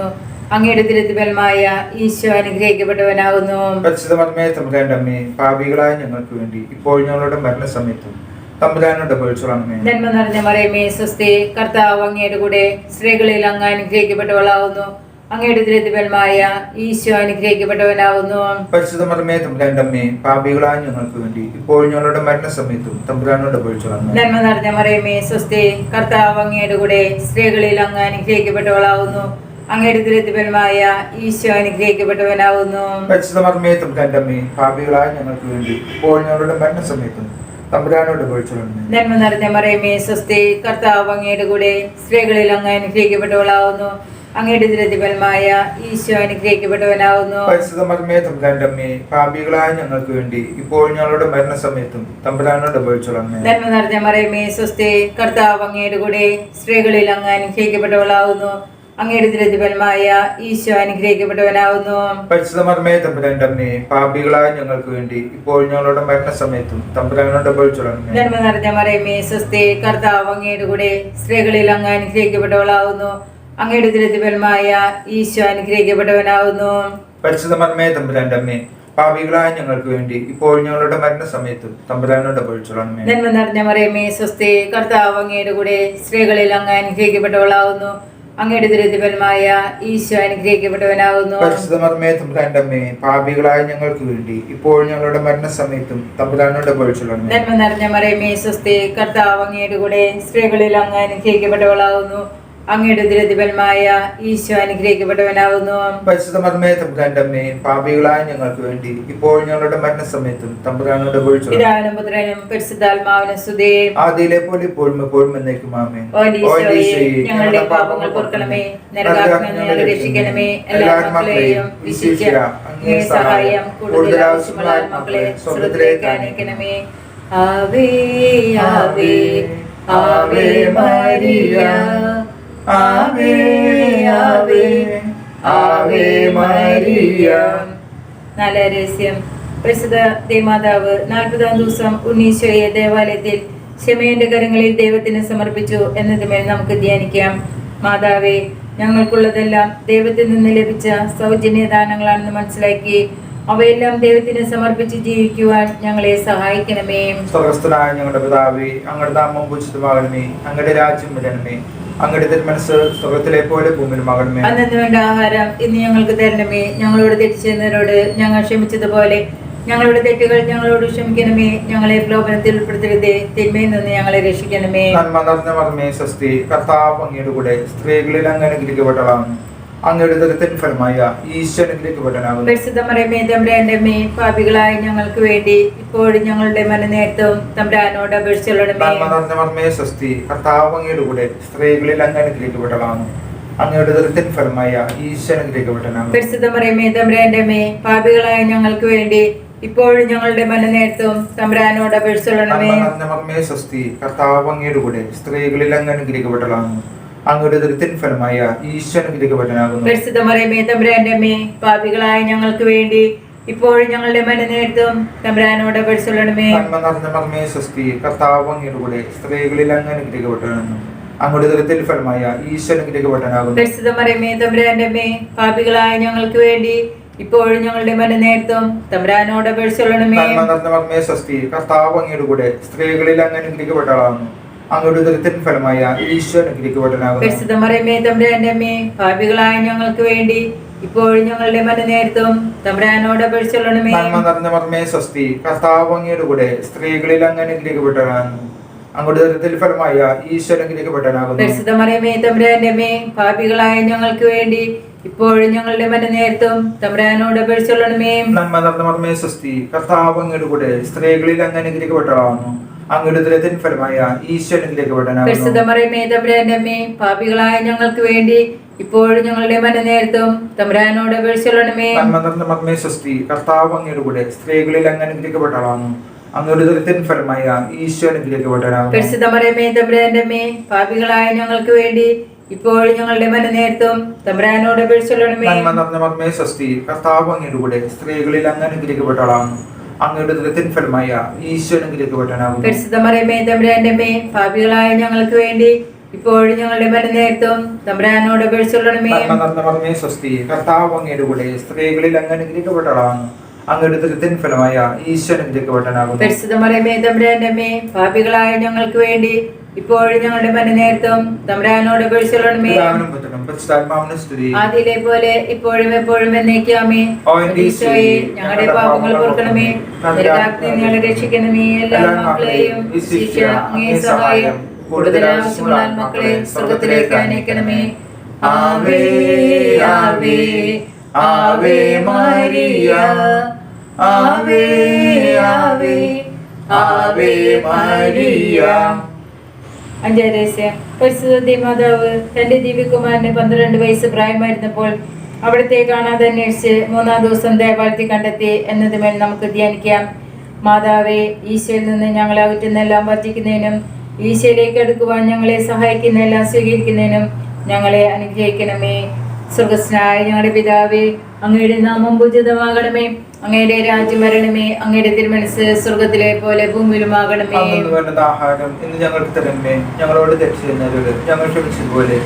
അങ്ങയുടെ ഉദരത്തിൻഫലമായ ഈശോ അനുഗ്രഹിക്കപ്പെട്ടവനാകുന്നു. പരിശുദ്ധ മറിയമേ തമ്പുരാന്റെ അമ്മേ, പാപികളായ ഞങ്ങൾക്ക് വേണ്ടി ഇപ്പോൾ ഞങ്ങളുടെ മരണസമയത്തും തമ്പുരാനോട് അപേക്ഷിച്ചുകൊള്ളണമേ. നന്മ നിറഞ്ഞ മറിയമേ സ്വസ്തി, കർത്താവ് അങ്ങയുടെ കൂടെ സ്ത്രീകളിൽ അങ്ങ് അനുഗ്രഹിക്കപ്പെട്ടവളാവുന്നു. അങ്ങയുടെ ഉദരത്തിൻഫലമായ ഈശോ അനുഗ്രഹിക്കപ്പെട്ടവനാകുന്നു. പരിശുദ്ധ മറിയമേ തമ്പുരാന്റെ അമ്മേ, പാപികളായ ഞങ്ങൾക്ക് വേണ്ടി ഇപ്പോൾ ഞങ്ങളുടെ മരണസമയത്തും തമ്പുരാനോട് അപേക്ഷിച്ചുകൊള്ളണമേ. നന്മ നിറഞ്ഞ മറിയമേ സ്വസ്തി, കർത്താവ് അങ്ങയുടെ കൂടെ സ്ത്രീകളിൽ അങ്ങ് അനുഗ്രഹിക്കപ്പെട്ടവളാവുന്നു. അങ്ങയുടെ ഉദരത്തിൻഫലമായ ഈശോ അനുഗ്രഹിക്കപ്പെട്ടവനാകുന്നു. പരിശുദ്ധ മറിയമേ തമ്പുരാന്റെ അമ്മേ, പാപികളായ ഞങ്ങൾക്ക് വേണ്ടി ഇപ്പോൾ ഞങ്ങളുടെ മരണസമയത്തും തമ്പുരാനോട് അപേക്ഷിച്ചുകൊള്ളണമേ. നന്മ നിറഞ്ഞ മറിയമേ സ്വസ്തി, കർത്താവ് അങ്ങയുടെ കൂടെ സ്ത്രീകളിൽ അങ്ങ് അനുഗ്രഹിക്കപ്പെട്ടവളാവുന്നു. അങ്ങയുടെ ഉദരത്തിൻഫലമായ ഈശോ അനുഗ്രഹിക്കപ്പെട്ടവനാകുന്നു. പരിശുദ്ധ മറിയമേ തമ്പുരാന്റെ അമ്മേ, പാപികളായ ഞങ്ങൾക്ക് വേണ്ടി ഇപ്പോൾ ഞങ്ങളുടെ മരണസമയത്തും തമ്പുരാനോട് അപേക്ഷിച്ചുകൊള്ളണമേ. നന്മ നിറഞ്ഞ മറിയമേ സ്വസ്തി, കർത്താവ് അങ്ങയുടെ കൂടെ സ്ത്രീകളിൽ അങ്ങ് അനുഗ്രഹിക്കപ്പെട്ടവളാവുന്നു. അങ്ങയുടെ ഉദരത്തിൻഫലമായ ഈശോ അനുഗ്രഹിക്കപ്പെട്ടവനാകുന്നു. പരിശുദ്ധ മറിയമേ തമ്പുരാന്റെ അമ്മേ, പാപികളായ ഞങ്ങൾക്ക് വേണ്ടി ഇപ്പോൾ ഞങ്ങളുടെ മരണസമയത്തും തമ്പുരാനോട് അപേക്ഷിച്ചുകൊള്ളണമേ. നന്മ നിറഞ്ഞ മറിയമേ സ്വസ്തി, കർത്താവ് അങ്ങയുടെ കൂടെ സ്ത്രീകളിൽ അങ്ങ് അനുഗ്രഹിക്കപ്പെട്ടവളാവുന്നു. അങ്ങയുടെ ഉദരത്തിൻഫലമായ ഈശോ അനുഗ്രഹിക്കപ്പെട്ടവനാകുന്നു. പരിശുദ്ധ മറിയമേ തമ്പുരാന്റെ അമ്മേ, പാപികളായ ഞങ്ങൾക്ക് വേണ്ടി ഇപ്പോൾ ഞങ്ങളുടെ മരണസമയത്തും തമ്പുരാനോട് അപേക്ഷിച്ചുകൊള്ളണമേ. നന്മ നിറഞ്ഞ മറിയമേ സ്വസ്തി, കർത്താവ് അങ്ങയുടെ കൂടെ സ്ത്രീകളിൽ അങ്ങ് അനുഗ്രഹിക്കപ്പെട്ടവളാവുന്നു. അങ്ങയുടെ ഉദരത്തിൻഫലമായ ഈശോ അനുഗ്രഹിക്കപ്പെട്ടവനാകുന്നു. പരിശുദ്ധ മറിയമേ തമ്പുരാന്റെ അമ്മേ, പാപികളായ ഞങ്ങൾക്ക് വേണ്ടി ഇപ്പോൾ ഞങ്ങളുടെ മരണസമയത്തും തമ്പുരാനോട് അപേക്ഷിച്ചുകൊള്ളണമേ. നന്മ നിറഞ്ഞ മറിയമേ സ്വസ്തി, കർത്താവ് അങ്ങയുടെ കൂടെ സ്ത്രീകളിൽ അങ്ങ് അനുഗ്രഹിക്കപ്പെട്ടവളാവുന്നു. അങ്ങയുടെ ഉദരത്തിൻഫലമായ ഈശോ അനുഗ്രഹിക്കപ്പെട്ടവനാകുന്നു. പരിശുദ്ധ മറിയമേ തമ്പുരാന്റെ അമ്മേ, പാപികളായ ഞങ്ങൾക്ക് വേണ്ടി ഇപ്പോൾ ഞങ്ങളുടെ മരണസമയത്തും തമ്പുരാനോട് അപേക്ഷിച്ചുകൊള്ളണമേ. പിതാവിനും പുത്രനും പരിശുദ്ധാത്മാവിനും സ്തുതി. ആദിയിലെ പോലെ ഇപ്പോഴും എപ്പോഴും എന്നേക്കും ആമേൻ. ഓ ഈശോയേ, ഞങ്ങളുടെ പാപങ്ങൾ പൊറുക്കണമേ, നരകാഗ്നിയിൽ നിന്ന് ഞങ്ങളെ രക്ഷിക്കണമേ. എല്ലാ മക്കളെയും വിശിഷ്യ അങ്ങേ സഹായം കൂടുതൽ ആവശ്യമുള്ള മക്കളെ സ്വർഗ്ഗത്തിലേക്ക് അയക്കണമേ. ആവേ ആവേ ആവേ മരിയ, ആവേ ആവേ ആവേ മരിയ. നാലാം രഹസ്യം. പരിശുദ്ധ ദേവമാതാവ് 40-ാം ദിവസം ഉണ്ണീശോയെ ദേവാലയത്തിൽ ശമയന്റെ കരങ്ങളിൽ ദൈവത്തിന് സമർപ്പിച്ചു എന്നതുമേൽ നമുക്ക് ധ്യാനിക്കാം. മാതാവേ, ഞങ്ങൾക്കുള്ളതെല്ലാം ദൈവത്തിൽ നിന്ന് ലഭിച്ച സൗജന്യ ദാനങ്ങളാണെന്ന് മനസ്സിലാക്കി അവയെല്ലാം ദൈവത്തിന് സമർപ്പിച്ച് ജീവിക്കുവാൻ ഞങ്ങളെ സഹായിക്കണമേ. സ്വർഗസ്ഥനായ ഞങ്ങളുടെ പിതാവേ, അങ്ങയുടെ നാമം പൂജിതമാകണമേ, അങ്ങയുടെ രാജ്യം വരണമേ, അങ്ങയുടെ തിരുമനസ്സ് സ്വർഗത്തിലെ പോലെ ഭൂമിയിലുമാകണമേ. അന്നു വേണ്ട ആഹാരം ഇന്ന് ഞങ്ങൾക്ക് തരണമേ. ഞങ്ങളോട് തെറ്റ് ചെയ്യുന്നവരോട് ഞങ്ങൾ ക്ഷമിച്ചതുപോലെ ഞങ്ങളുടെ തെറ്റുകൾ ഞങ്ങളോട് ക്ഷമിക്കണമേ. ഞങ്ങളെ പ്രലോഭനത്തിൽ ഉൾപ്പെടുത്തരുതേ, തിന്മയിൽ നിന്ന് ഞങ്ങളെ രക്ഷിക്കണമേ. നന്മ നിറഞ്ഞ മർമ്മേ സ്വസ്തി, കർത്താവ് അങ്ങയുടെ കൂടെ സ്ത്രീകളിൽ അങ്ങ് അനുഗ്രഹിക്കപ്പെട്ടവളാകുന്നു. അങ്ങയുടെ ഉദരത്തിൻ ഫലമായ ഈശോ അനുഗ്രഹിക്കപ്പെട്ടവനാകുന്നു. പരിശുദ്ധ മറിയമേ, തമ്പുരാന്റെ അമ്മേ, പാപികളായ ഞങ്ങൾക്ക് വേണ്ടി ഇപ്പോഴും ഞങ്ങളുടെ മരണനേരത്തും തമ്പുരാനോട് അപേക്ഷിച്ചുകൊള്ളണമേ. നന്മ നിറഞ്ഞ മർമ്മേ സ്വസ്തി, കർത്താവ് അങ്ങയുടെ കൂടെ സ്ത്രീകളിൽ അങ്ങ് അനുഗ്രഹിക്കപ്പെട്ടവളാകുന്നു. അങ്ങയുടെ ഉദരത്തിൻ ഫലമായ ഈശോ അനുഗ്രഹിക്കപ്പെട്ടവനാകുന്നു. പരിശുദ്ധ മറിയമേ, തമ്പുരാന്റെ അമ്മേ, പാപികളായ ഞങ്ങൾക്ക് വേണ്ടി ഇപ്പോഴും ഞങ്ങളുടെ മരണനേരത്തും തമ്പുരാനോട് അപേക്ഷിച്ചുകൊള്ളണമേ. നന്മ നിറഞ്ഞ മർമ്മേ സ്വസ്തി, കർത്താവ് അങ്ങയുടെ കൂടെ സ്ത്രീകളിൽ അങ്ങ് അനുഗ്രഹിക്കപ്പെട്ടവളാകുന്നു. അങ്ങയുടെ ഉദരത്തിൻ ഫലമായ ഈശോ അനുഗ്രഹിക്കപ്പെട്ടവനാകുന്നു. പരിശുദ്ധ മറിയമേ, തമ്പുരാന്റെ അമ്മേ, പാപികളായ ഞങ്ങൾക്ക് വേണ്ടി ഇപ്പോഴും ഞങ്ങളുടെ മരണനേരത്തും തമ്പുരാനോട് അപേക്ഷിച്ചുകൊള്ളണമേ. നന്മ നിറഞ്ഞ മർമ്മേ സ്വസ്തി, കർത്താവ് അങ്ങയുടെ കൂടെ സ്ത്രീകളിൽ അങ്ങ് അനുഗ്രഹിക്കപ്പെട്ടവനാകുന്നു. അങ്ങയുടെ ഉദരത്തിൻ ഫലമായ ഈശോ അനുഗ്രഹിക്കപ്പെട്ടവനാകുന്നു. പരിശുദ്ധ മറിയമേ, തമ്പുരാന്റെ അമ്മേ, പാപികളായ ഞങ്ങൾക്ക് വേണ്ടി ഇപ്പോഴും ഞങ്ങളുടെ മരണനേരത്തും തമ്പുരാനോട് അപേക്ഷിച്ചുകൊള്ളണമേ. നന്മ നിറഞ്ഞ മർമ്മേ സ്വസ്തി, കർത്താവ് അങ്ങയുടെ കൂടെ സ്ത്രീകളിൽ അങ്ങ് അനുഗ്രഹിക്കപ്പെട്ടവളാകുന്നു. അങ്ങയുടെ ഉദരത്തിൻ ഫലമായ ഈശോ അനുഗ്രഹിക്കപ്പെട്ടവനാകുന്നു. പരിശുദ്ധ മറിയമേ, തമ്പുരാന്റെ അമ്മേ, പാപികളായ ഞങ്ങൾക്ക് വേണ്ടി ഇപ്പോഴും ഞങ്ങളുടെ മരണനേരത്തും തമ്പുരാനോട് അപേക്ഷിച്ചുകൊള്ളണമേ. നന്മ നിറഞ്ഞ മർമ്മേ സ്വസ്തി, കർത്താവ് അങ്ങയുടെ കൂടെ സ്ത്രീകളിൽ അങ്ങ് അനുഗ്രഹിക്കപ്പെട്ടവനാകുന്നു. അങ്ങയുടെ ഉദരത്തിൻ ഫലമായ ഈശോ അനുഗ്രഹിക്കപ്പെട്ടവനാകുന്നു. പരിശുദ്ധ മറിയമേ, തമ്പുരാന്റെ അമ്മേ, പാപികളായ ഞങ്ങൾക്ക് വേണ്ടി ഇപ്പോഴും ഞങ്ങളുടെ മരണനേരത്തും തമ്പുരാനോട് അപേക്ഷിച്ചുകൊള്ളണമേ. നന്മ നിറഞ്ഞ മർമ്മേ സ്വസ്തി, കർത്താവ് അങ്ങയുടെ കൂടെ സ്ത്രീകളിൽ അങ്ങ് അനുഗ്രഹിക്കപ്പെട്ടവളാകുന്നു. അങ്ങയുടെ ഉദരത്തിൻ ഫലമായ ഈശോ അനുഗ്രഹിക്കപ്പെട്ടവനാകുന്നു. പരിശുദ്ധ മറിയമേ, തമ്പുരാന്റെ അമ്മേ, പാപികളായ ഞങ്ങൾക്ക് വേണ്ടി ഇപ്പോഴും ഞങ്ങളുടെ മരണനേരത്തും തമ്പുരാനോട് അപേക്ഷിച്ചുകൊള്ളണമേ. നന്മ നിറഞ്ഞ മർമ്മേ സ്വസ്തി, കർത്താവ് അങ്ങയുടെ കൂടെ സ്ത്രീകളിൽ അങ്ങ് അനുഗ്രഹിക്കപ്പെട്ടവളാകുന്നു. അങ്ങയുടെ ഉദരത്തിൻ ഫലമായ ഈശോ അനുഗ്രഹിക്കപ്പെട്ടവനാകുന്നു. പരിശുദ്ധ മറിയമേ, തമ്പുരാന്റെ അമ്മേ, പാപികളായ ഞങ്ങൾക്ക് വേണ്ടി ഇപ്പോഴും ഞങ്ങളുടെ മരണനേരത്തും തമ്പുരാനോട് അപേക്ഷിച്ചുകൊള്ളണമേ. നന്മ നിറഞ്ഞ മർമ്മേ സ്വസ്തി, കർത്താവ് അങ്ങയുടെ കൂടെ സ്ത്രീകളിൽ അങ്ങ് അനുഗ്രഹിക്കപ്പെട്ടവളാകുന്നു. അങ്ങയുടെ ഉദരത്തിൻ ഫലമായ ഈശോ അനുഗ്രഹിക്കപ്പെട്ടവനാകുന്നു. പരിശുദ്ധ മറിയമേ, തമ്പുരാന്റെ അമ്മേ, പാപികളായ ഞങ്ങൾക്ക് വേണ്ടി ഇപ്പോഴും ഞങ്ങളുടെ മരണനേരത്തും തമ്പുരാനോട് അപേക്ഷിച്ചുകൊള്ളണമേ. നന്മ നിറഞ്ഞ മർമ്മേ സ്വസ്തി, കർത്താവ് അങ്ങയുടെ കൂടെ സ്ത്രീകളിൽ അങ്ങ് അനുഗ്രഹിക്കപ്പെട്ടവളാകുന്നു. അങ്ങയുടെ ഉദരത്തിൻ ഫലമായ ഈശോ അനുഗ്രഹിക്കപ്പെട്ടവനാകുന്നു. പരിശുദ്ധ മറിയമേ, തമ്പുരാന്റെ അമ്മേ, പാപികളായ ഞങ്ങൾക്ക് വേണ്ടി ഇപ്പോഴും ഞങ്ങളുടെ മരണനേരത്തും തമ്പുരാനോട് അപേക്ഷിച്ചുകൊള്ളണമേ. ആദിയിലെ പോലെ ഇപ്പോഴും എപ്പോഴും എന്നേക്കും ആമേൻ. ഈശോയെ, ഞങ്ങളുടെ പാപങ്ങൾ പൊറുക്കണമേ, നരകാഗ്നിയിൽ നിന്ന് ഞങ്ങളെ രക്ഷിക്കണമേ. എല്ലാ മക്കളെയും ശിക്ഷ അങ്ങേ സഹായം കൂടുതൽ ആവശ്യമുള്ള മക്കളെ സ്വർഗത്തിലേക്ക് അനയിക്കണമേ. ആവേ ആവേ ആവേ മരിയ, ആവേ ആവേ ആവേ മരിയ. അഞ്ചാം രഹസ്യം. പരിശുദ്ധ മാതാവ് തന്റെ ദിവ്യകുമാരന് 12 വയസ്സ് പ്രായമായിരുന്നപ്പോൾ അവിടത്തെ കാണാതെ അന്വേഷിച്ച് 3-ാം ദിവസം ദേവാലയത്തിൽ കണ്ടെത്തി എന്നതുമേൽ നമുക്ക് ധ്യാനിക്കാം. മാതാവേ, ഈശോയിൽ നിന്ന് ഞങ്ങളെ അകറ്റുന്നെല്ലാം വർദ്ധിക്കുന്നതിനും ഈശോയിലേക്ക് അടുക്കുവാൻ ഞങ്ങളെ സഹായിക്കുന്നതെല്ലാം സ്വീകരിക്കുന്നതിനും ഞങ്ങളെ അനുഗ്രഹിക്കണമേ. സ്വർഗസ്നായ ഞങ്ങളുടെ പിതാവേ, അങ്ങയുടെ നാമം പൂജിതമാകണമേ, അങ്ങയുടെ രാജ്യം വരണമേ, അങ്ങയുടെ തിരുമനസ്സ് സ്വർഗത്തിലെ പോലെ ഭൂമിയിലുമാകണമേ. ആഹാരം ഇന്ന് ഞങ്ങൾക്ക് തരണമേ. ഞങ്ങളോട് തെറ്റ് ചെയ്യുന്നവരോട് ഞങ്ങൾ ക്ഷമിച്ചതുപോലെ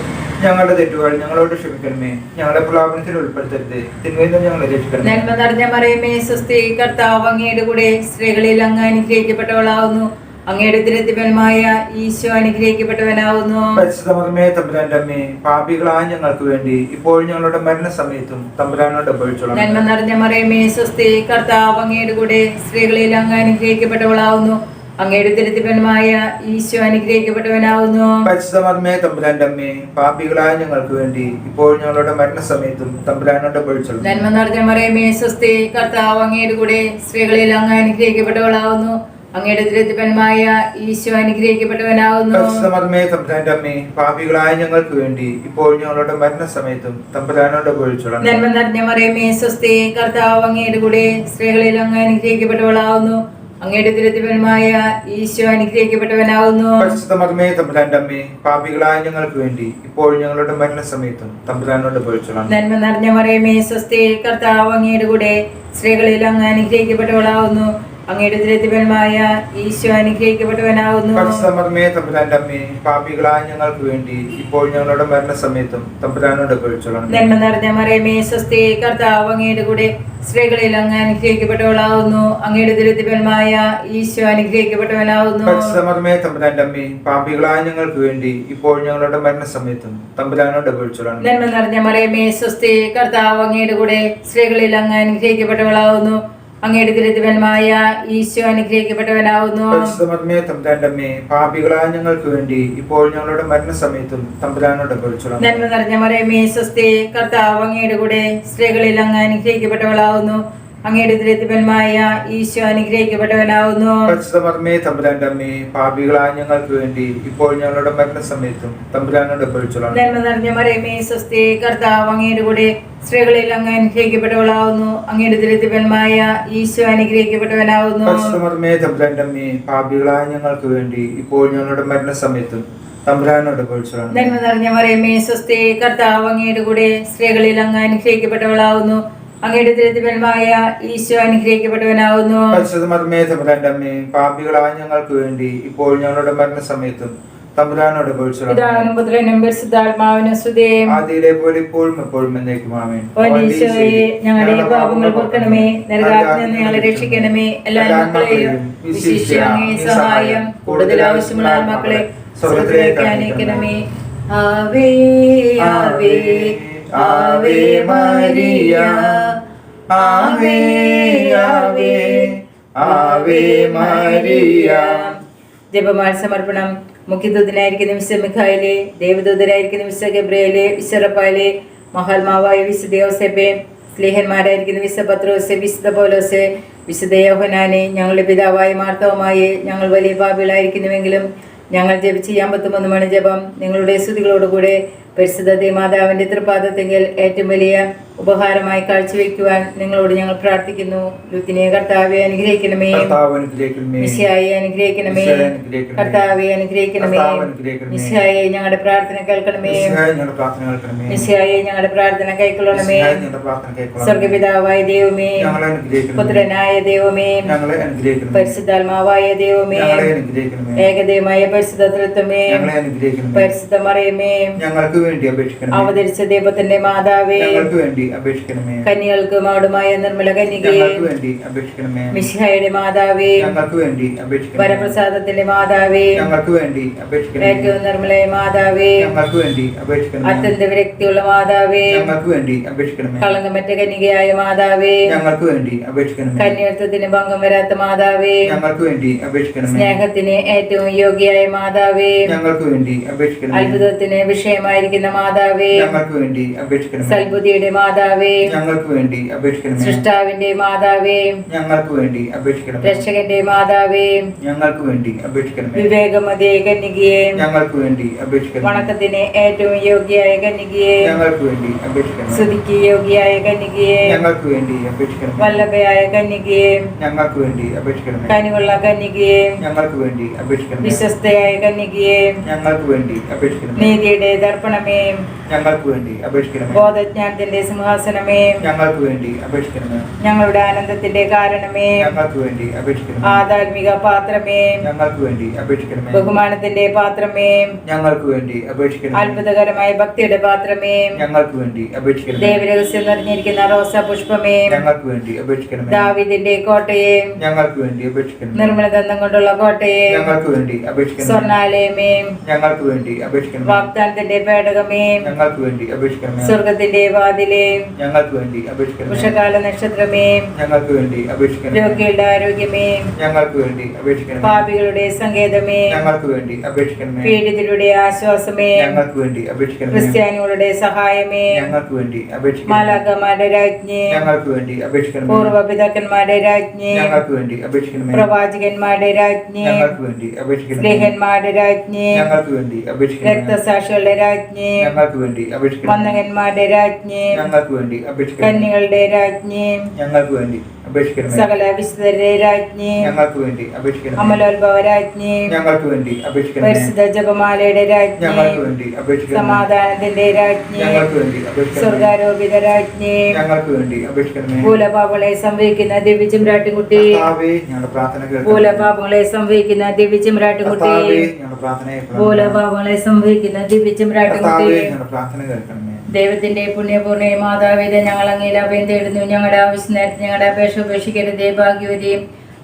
ഞങ്ങളുടെ തെറ്റുകൾ ഞങ്ങളോട് ക്ഷമിക്കണമേ. ഞങ്ങളെ പ്രലോഭനത്തിൽ ഉൾപ്പെടുത്തരുത്, തിന്മയിൽ നിന്ന് ഞങ്ങളെ രക്ഷിക്കണമേ. നന്മ നിറഞ്ഞ മറിയമേ, സ്വസ്തി, കർത്താവ് അങ്ങയുടെ കൂടെ സ്ത്രീകളിൽ അങ്ങ് അനുഗ്രഹിക്കപ്പെട്ടവളാവുന്നു. അങ്ങയുടെ തിരുത്തിഫലമായ ഈശോ അനുഗ്രഹിക്കപ്പെട്ടവനാവുന്നു. പരിശുദ്ധ മറിയമേ, തമ്പുരാന്റെ അമ്മേ, പാപികളായ ഞങ്ങൾക്ക് വേണ്ടി ഇപ്പോൾ ഞങ്ങളുടെ മരണസമയത്തും തമ്പുരാനോട് അപേക്ഷിച്ചുകൊള്ളണമേ. നന്മ നിറഞ്ഞ മറിയമേ, സ്വസ്തി, കർത്താവ് അങ്ങയുടെ കൂടെ സ്ത്രീകളിൽ അങ്ങ് അനുഗ്രഹിക്കപ്പെട്ടവളാവുന്നു. അങ്ങയുടെ തിരുത്തിഫലമായ ഈശോ അനുഗ്രഹിക്കപ്പെട്ടവനാവുന്നു. പരിശുദ്ധ മറിയമേ, തമ്പുരാന്റെ അമ്മേ, പാപികളായ ഞങ്ങൾക്ക് വേണ്ടി ഇപ്പോൾ ഞങ്ങളുടെ മരണസമയത്തും തമ്പുരാനോട് അപേക്ഷിച്ചുകൊള്ളണമേ. നന്മ നിറഞ്ഞ മറിയമേ, സ്വസ്തി, കർത്താവ് അങ്ങയുടെ കൂടെ സ്ത്രീകളിൽ അങ്ങ് അനുഗ്രഹിക്കപ്പെട്ടവളാവുന്നു. അങ്ങയുടെ തിരുത്തിഫലമായ ഈശോ അനുഗ്രഹിക്കപ്പെട്ടവനാവുന്നു. പരിശുദ്ധ മറിയമേ, തമ്പുരാന്റെ അമ്മേ, പാപികളായ ഞങ്ങൾക്ക് വേണ്ടി ഇപ്പോൾ ഞങ്ങളുടെ മരണസമയത്തും തമ്പുരാനോട് അപേക്ഷിച്ചുകൊള്ളണമേ. നന്മ നിറഞ്ഞ മറിയമേ, സ്വസ്തി, കർത്താവ് അങ്ങയുടെ കൂടെ സ്ത്രീകളിൽ അങ്ങ് അനുഗ്രഹിക്കപ്പെട്ടവളാവുന്നു. അങ്ങയുടെ തിരുത്തിഫലമായ ഈശോ അനുഗ്രഹിക്കപ്പെട്ടവനാവുന്നു. പരിശുദ്ധ മറിയമേ, തമ്പുരാന്റെ അമ്മേ, പാപികളായ ഞങ്ങൾക്ക് വേണ്ടി ഇപ്പോൾ ഞങ്ങളുടെ മരണസമയത്തും തമ്പുരാനോട് അപേക്ഷിച്ചുകൊള്ളണമേ. നന്മ നിറഞ്ഞ മറിയമേ, സ്വസ്തി, കർത്താവ് അങ്ങയുടെ കൂടെ സ്ത്രീകളിൽ അങ്ങ് അനുഗ്രഹിക്കപ്പെട്ടവളാവുന്നു. അങ്ങയുടെ ദുരിതഫലമായ ഈശോ അനുഗ്രഹിക്കപ്പെട്ടവനാകുന്നു. പരിശുദ്ധമേ തമ്പുരാന്റെ അമ്മേ, പാപികളായ ഞങ്ങൾക്ക് വേണ്ടി ഇപ്പോൾ ഞങ്ങളുടെ മരണസമയത്തും തമ്പുരാനോട് അപേക്ഷിച്ചുകൊള്ളണമേ. നന്മ നിറഞ്ഞ മറിയമേ, സ്വസ്തി, കർത്താവ് അങ്ങയുടെ കൂടെ സ്ത്രീകളിൽ അങ്ങ് അനുഗ്രഹിക്കപ്പെട്ടവളാവുന്നു. അങ്ങയുടെ ദുരിതഫലമായ ഈശോ അനുഗ്രഹിക്കപ്പെട്ടവനാവുന്നു. പരിശുദ്ധമേ തമ്പുരാന്റെ അമ്മേ, പാപികളായ ഞങ്ങൾക്ക് വേണ്ടി ഇപ്പോൾ ഞങ്ങളുടെ മരണസമയത്തും തമ്പുരാനോട് അപേക്ഷിച്ചുകൊള്ളണമേ. നന്മ നിറഞ്ഞ മറിയമേ, സ്വസ്തി, കർത്താവ് അങ്ങയുടെ കൂടെ സ്ത്രീകളിൽ അങ്ങ് അനുഗ്രഹിക്കപ്പെട്ടവളാവുന്നു. അങ്ങയുടെ ദുരിതഫലമായ ഈശോ അനുഗ്രഹിക്കപ്പെട്ടവനാവുന്നു. പരിശുദ്ധമേ തമ്പുരാന്റെ അമ്മേ, പാപികളായ ഞങ്ങൾക്ക് വേണ്ടി ഇപ്പോൾ ഞങ്ങളുടെ മരണസമയത്തും തമ്പുരാനോട് അപേക്ഷിച്ചുകൊള്ളണമേ. നന്മ നിറഞ്ഞ മറിയമേ, സ്വസ്തി, കർത്താവ് അങ്ങയുടെ കൂടെ സ്ത്രീകളിൽ അങ്ങ് അനുഗ്രഹിക്കപ്പെട്ടവളാവുന്നു. അങ്ങയുടെ ദുരിതഫലമായ ഈശോ അനുഗ്രഹിക്കപ്പെട്ടവനാവുന്നു. പരിശുദ്ധമേ തമ്പുരാന്റെ അമ്മേ, പാപികളായ ഞങ്ങൾക്ക് വേണ്ടി ഇപ്പോൾ ഞങ്ങളുടെ മരണസമയത്തും തമ്പുരാനോട് അപേക്ഷിച്ചുകൊള്ളണമേ. നന്മ നിറഞ്ഞ മറിയമേ, സ്വസ്തി, കർത്താവ് അങ്ങയുടെ കൂടെ സ്ത്രീകളിൽ അങ്ങ് അനുഗ്രഹിക്കപ്പെട്ടവളാവുന്നു. അങ്ങയുടെ ദുരിതഫലമായ ഈശോ അനുഗ്രഹിക്കപ്പെട്ടവനാവുന്നു. പരിശുദ്ധമേ തമ്പുരാന്റെ അമ്മേ, പാപികളായ ഞങ്ങൾക്ക് വേണ്ടി ഇപ്പോൾ ഞങ്ങളുടെ മരണസമയത്തും തമ്പുരാനോട് അപേക്ഷിച്ചുകൊള്ളണമേ. നന്മ നിറഞ്ഞ മറിയമേ, സ്വസ്തി, കർത്താവ് അങ്ങയുടെ കൂടെ സ്ത്രീകളിൽ അങ്ങ് അനുഗ്രഹിക്കപ്പെട്ടവളാവുന്നു. അങ്ങയുടെ ദുരിതഫലമായ ഈശോ അനുഗ്രഹിക്കപ്പെട്ടവനാവുന്നു. പരിശുദ്ധമേ തമ്പുരാന്റെ അമ്മേ, പാപികളായ ഞങ്ങൾക്ക് വേണ്ടി ഇപ്പോൾ ഞങ്ങളുടെ മരണസമയത്തും തമ്പുരാനോട് അപേക്ഷിച്ചുകൊള്ളണമേ. പിതാവിനും പുത്രനും പരിശുദ്ധാത്മാവിനും സ്തുതി. ആദിയിലെ പോലെ ഇപ്പോഴും എപ്പോഴും എന്നേക്കും ആമേൻ. ഓ ഈശോയെ, ഞങ്ങളുടെ പാപങ്ങൾ പൊറുക്കണമേ, നരകാഗ്നിയിൽ നിന്ന് ഞങ്ങളെ രക്ഷിക്കണമേ. എല്ലാ ആത്മാക്കളെയും വിശേഷിച്ച് അങ്ങേ സഹായം കൂടുതൽ ആവശ്യമുള്ള ആത്മാക്കളെ സ്വർഗ്ഗത്തിലേക്ക് അനയിക്കണമേ. ആവേ ആവേ ആവേ മരിയ, ആവേ ആവേ ആവേ മരിയ. ജപമാല സമർപ്പണം. മുഖ്യദൂതനായിരിക്കുന്ന വിശുദ്ധ മിഖായേലേ, ദേവദൂതനായിരിക്കുന്ന വിശുദ്ധ ഗബ്രിയേലേ, വിശുദ്ധ റഫായേലേ, മഹാത്മാവായ വിശുദ്ധ യോസേപ്പേ, സ്ലീഹന്മാരായിരിക്കുന്ന വിശുദ്ധ പത്രോസേ, വിശുദ്ധ പൗലോസേ, വിശുദ്ധ യോഹന്നാനേ, ഞങ്ങളുടെ പിതാവായ മാർത്തോമായേ, ഞങ്ങൾ വലിയ പാപികളായിരിക്കുന്നുവെങ്കിലും ഞങ്ങൾ ജപിച്ച് 53 മണി ജപം നിങ്ങളുടെ സ്തുതികളോടുകൂടെ പരിശുദ്ധ മാതാവിന്റെ തൃപാദത്തെങ്കിൽ ഏറ്റവും വലിയ ഉപഹാരമായി കാഴ്ചവെക്കുവാൻ നിങ്ങളോട് ഞങ്ങൾ പ്രാർത്ഥിക്കുന്നു. ലുത്തിനെ കർത്താവെ അനുഗ്രഹിക്കണമേ, മിശിഹായെ അനുഗ്രഹിക്കണമേ, കർത്താവെ അനുഗ്രഹിക്കണമേ, മിശിഹായെ ഞങ്ങളുടെ പ്രാർത്ഥന കേൾക്കണമേ, മിശിഹായെ ഞങ്ങളുടെ പ്രാർത്ഥന കൈക്കൊള്ളണമേ. സ്വർഗപിതാവായ ദൈവമേ, പുത്രനായ ദൈവമേ, പരിശുദ്ധാത്മാവായ ദൈവമേ, ഏകദൈവമായ പരിശുദ്ധ തൃത്വമേ, പരിശുദ്ധ മറിയമേ, ഞങ്ങൾക്ക് വേണ്ടി അപേക്ഷിക്കണമേ. അവതരിച്ച ദൈവത്തിന്റെ മാതാവേ, ഞങ്ങൾക്ക് വേണ്ടി അപേക്ഷിക്കണമേ. കന്യകൾക്ക് മൗഢമായ നിർമ്മല കന്യകേ, ഞങ്ങൾക്ക് വേണ്ടി അപേക്ഷിക്കണമേ. മിശിഹായുടെ മാതാവേ, ഞങ്ങൾക്ക് വേണ്ടി അപേക്ഷിക്കണമേ. വരപ്രസാദത്തിന്റെ മാതാവേ, ഞങ്ങൾക്ക് വേണ്ടി അപേക്ഷിക്കണമേ. ഏറ്റവും നിർമ്മലയ മാതാവേ, ഞങ്ങൾക്ക് വേണ്ടി അപേക്ഷിക്കണമേ. അത്യന്ത വിരക്തിയുള്ള മാതാവേ, ഞങ്ങൾക്ക് വേണ്ടി അപേക്ഷിക്കണമേ. കളങ്കമറ്റ കന്യകയായ മാതാവേ, ഞങ്ങൾക്ക് വേണ്ടി അപേക്ഷിക്കണമേ. കന്യാത്വത്തിന് ഭംഗം വരാത്ത മാതാവേ, ഞങ്ങൾക്ക് വേണ്ടി അപേക്ഷിക്കണമേ. സ്നേഹത്തിന് ഏറ്റവും യോഗ്യയായ മാതാവേ, ഞങ്ങൾക്ക് വേണ്ടി അപേക്ഷിക്കണമേ. അത്ഭുതത്തിന് വിഷയമായിരിക്കുന്ന മാതാവേ, ഞങ്ങൾക്ക് വേണ്ടി അപേക്ഷിക്കണമേ. സൽബുദ്ധിയുടെ മാതാവേ, ഞങ്ങൾക്ക് വേണ്ടി അപേക്ഷിക്കണമേ. സൃഷ്ടാവിന്റെ മാതാവേ, ഞങ്ങൾക്ക് വേണ്ടി അപേക്ഷിക്കണമേ. രക്ഷകന്റെ മാതാവേ, ഞങ്ങൾക്ക് വേണ്ടി അപേക്ഷിക്കണമേ. വിവേകമതേ കന്യകയെ, ഞങ്ങൾക്ക് വേണ്ടി അപേക്ഷിക്കണമേ. വണക്കത്തിന് ഏറ്റവും യോഗ്യയായ കന്യകയെ, ഞങ്ങൾക്ക് വേണ്ടി അപേക്ഷിക്കണമേ. സ്തുതിക്ക് യോഗ്യയായ കന്യകയെ, ഞങ്ങൾക്ക് വേണ്ടി അപേക്ഷിക്കണമേ. വല്ലഭയായ കന്യകയെ, ഞങ്ങൾക്ക് വേണ്ടി അപേക്ഷിക്കണമേ. കനിവുള്ള കന്യകയെ, ഞങ്ങൾക്ക് വേണ്ടി അപേക്ഷിക്കണമേ. വിശ്വസ്തയായ കന്യകയെ, ഞങ്ങൾക്ക് വേണ്ടി അപേക്ഷിക്കണമേ. നീതിയുടെ ദർപ്പണമേ, ഞങ്ങൾക്ക് വേണ്ടി അപേക്ഷിക്കണമേ. ബോധജ്ഞാനത്തിന്റെ സിംഹാസനമേ, ഞങ്ങൾക്ക് വേണ്ടി അപേക്ഷിക്കണമേ. ഞങ്ങളുടെ ആനന്ദത്തിന്റെ കാരണമേ, ഞങ്ങൾക്ക് വേണ്ടി അപേക്ഷിക്കണമേ. ആധ്യാത്മിക പാത്രമേ, ഞങ്ങൾക്ക് വേണ്ടി അപേക്ഷിക്കണമേ. ബഹുമാനത്തിന്റെ പാത്രമേ, ഞങ്ങൾക്ക് വേണ്ടി അപേക്ഷിക്കണമേ. അത്ഭുതകരമായ ഭക്തിയുടെ പാത്രമേ, ഞങ്ങൾക്ക് വേണ്ടി അപേക്ഷിക്കണമേ. ദേവരഹസ്യം നിറഞ്ഞിരിക്കുന്ന റോസാ പുഷ്പമേ, ഞങ്ങൾക്ക് വേണ്ടി അപേക്ഷിക്കണമേ. ദാവീദിന്റെ കോട്ടയെ, ഞങ്ങൾക്ക് വേണ്ടി അപേക്ഷിക്കണമേ. നിർമ്മല ഗന്ധം കൊണ്ടുള്ള കോട്ടയെ, ഞങ്ങൾക്ക് വേണ്ടി അപേക്ഷിക്കണമേ. സ്വർണാലയമേ, ഞങ്ങൾക്ക് വേണ്ടി അപേക്ഷിക്കണമേ. വാഗ്ദാനത്തിന്റെ പേടകമേ, ഞങ്ങൾക്ക് വേണ്ടി അപേക്ഷിക്കണമേ. സ്വർഗത്തിന്റെ വാതിലേ, ഞങ്ങൾക്ക് വേണ്ടി അപേക്ഷിക്കണമേ. ഉഷകാല നക്ഷത്രമേ, ഞങ്ങൾക്ക് വേണ്ടി അപേക്ഷിക്കണമേ. രോഗികളുടെ ആരോഗ്യമേ, ഞങ്ങൾക്ക് വേണ്ടി അപേക്ഷിക്കണമേ. പാപികളുടെ സങ്കേതമേ, ഞങ്ങൾക്ക് വേണ്ടി അപേക്ഷിക്കണമേ. പീഡിതരുടെ ആശ്വാസമേ, ഞങ്ങൾക്ക് വേണ്ടി അപേക്ഷിക്കണമേ. ക്രിസ്ത്യാനികളുടെ സഹായമേ, ഞങ്ങൾക്ക് വേണ്ടി അപേക്ഷിക്കണമേ. മാലാഖമാരുടെ രാജ്ഞി, ഞങ്ങൾക്ക് വേണ്ടി അപേക്ഷിക്കണമേ. പൂർവ്വപിതാക്കന്മാരുടെ രാജ്ഞി, ഞങ്ങൾക്ക് വേണ്ടി അപേക്ഷിക്കണമേ. പ്രവാചകന്മാരുടെ രാജ്ഞി, ഞങ്ങൾക്ക് വേണ്ടി അപേക്ഷിക്കണമേ. സ്നേഹന്മാരുടെ രാജ്ഞി, ഞങ്ങൾക്ക് വേണ്ടി അപേക്ഷിക്കണമേ. രക്തസാക്ഷികളുടെ രാജ്ഞി, ഞങ്ങൾക്ക് വേണ്ടി അപേക്ഷിക്കണമേ. വന്ദകന്മാരുടെ രാജ്ഞി, ഞങ്ങൾക്ക് ഞങ്ങൾക്ക് വേണ്ടി അപേക്ഷിക്കണമേ. കന്യകളുടെ രാജ്ഞി, ഞങ്ങൾക്ക് വേണ്ടി അപേക്ഷിക്കണമേ. സകല വിശുദ്ധരുടെ രാജ്ഞി, ഞങ്ങൾക്ക് വേണ്ടി അപേക്ഷിക്കണമേ. അമലോത്ഭവ രാജ്ഞി, ഞങ്ങൾക്ക് വേണ്ടി അപേക്ഷിക്കണമേ. പരിശുദ്ധ ജപമാലയുടെ രാജ്ഞി, ഞങ്ങൾക്ക് വേണ്ടി അപേക്ഷിക്കണമേ. സമാധാനത്തിന്റെ രാജ്ഞി, ഞങ്ങൾക്ക് വേണ്ടി അപേക്ഷിക്കണമേ. സ്വർഗാരോപിത രാജ്ഞി, ഞങ്ങൾക്ക് വേണ്ടി അപേക്ഷിക്കണമേ. ഭൂലപാപങ്ങളെ സംവഹിക്കുന്ന ദിവ്യചിമ്രാട്ടിൻകുട്ടി, കർത്താവേ, ഞങ്ങളുടെ പ്രാർത്ഥന കേൾക്കണമേ. ഭൂലപാപങ്ങളെ സംവഹിക്കുന്ന ദിവ്യചിമ്രാട്ടിൻകുട്ടി, കർത്താവേ, ഞങ്ങളുടെ പ്രാർത്ഥനയെ കേൾക്കണമേ. ഭൂലപാപങ്ങളെ സംവഹിക്കുന്ന ദിവ്യചിമ്രാട്ടിൻകുട്ടി, കർത്താവേ, ഞങ്ങളുടെ പ്രാർത്ഥന കേൾക്കണമേ. ദൈവത്തിന്റെ പുണ്യപൂർണ്ണ മാതാവിത ഞങ്ങൾ അങ്ങയിൽ അഭയം തേടുന്നു. ഞങ്ങളുടെ ആവശ്യ നേരത്തെ ഞങ്ങളുടെ അപേക്ഷ ഉപേക്ഷിക്കരുതേ. ഭാഗ്യവതിയും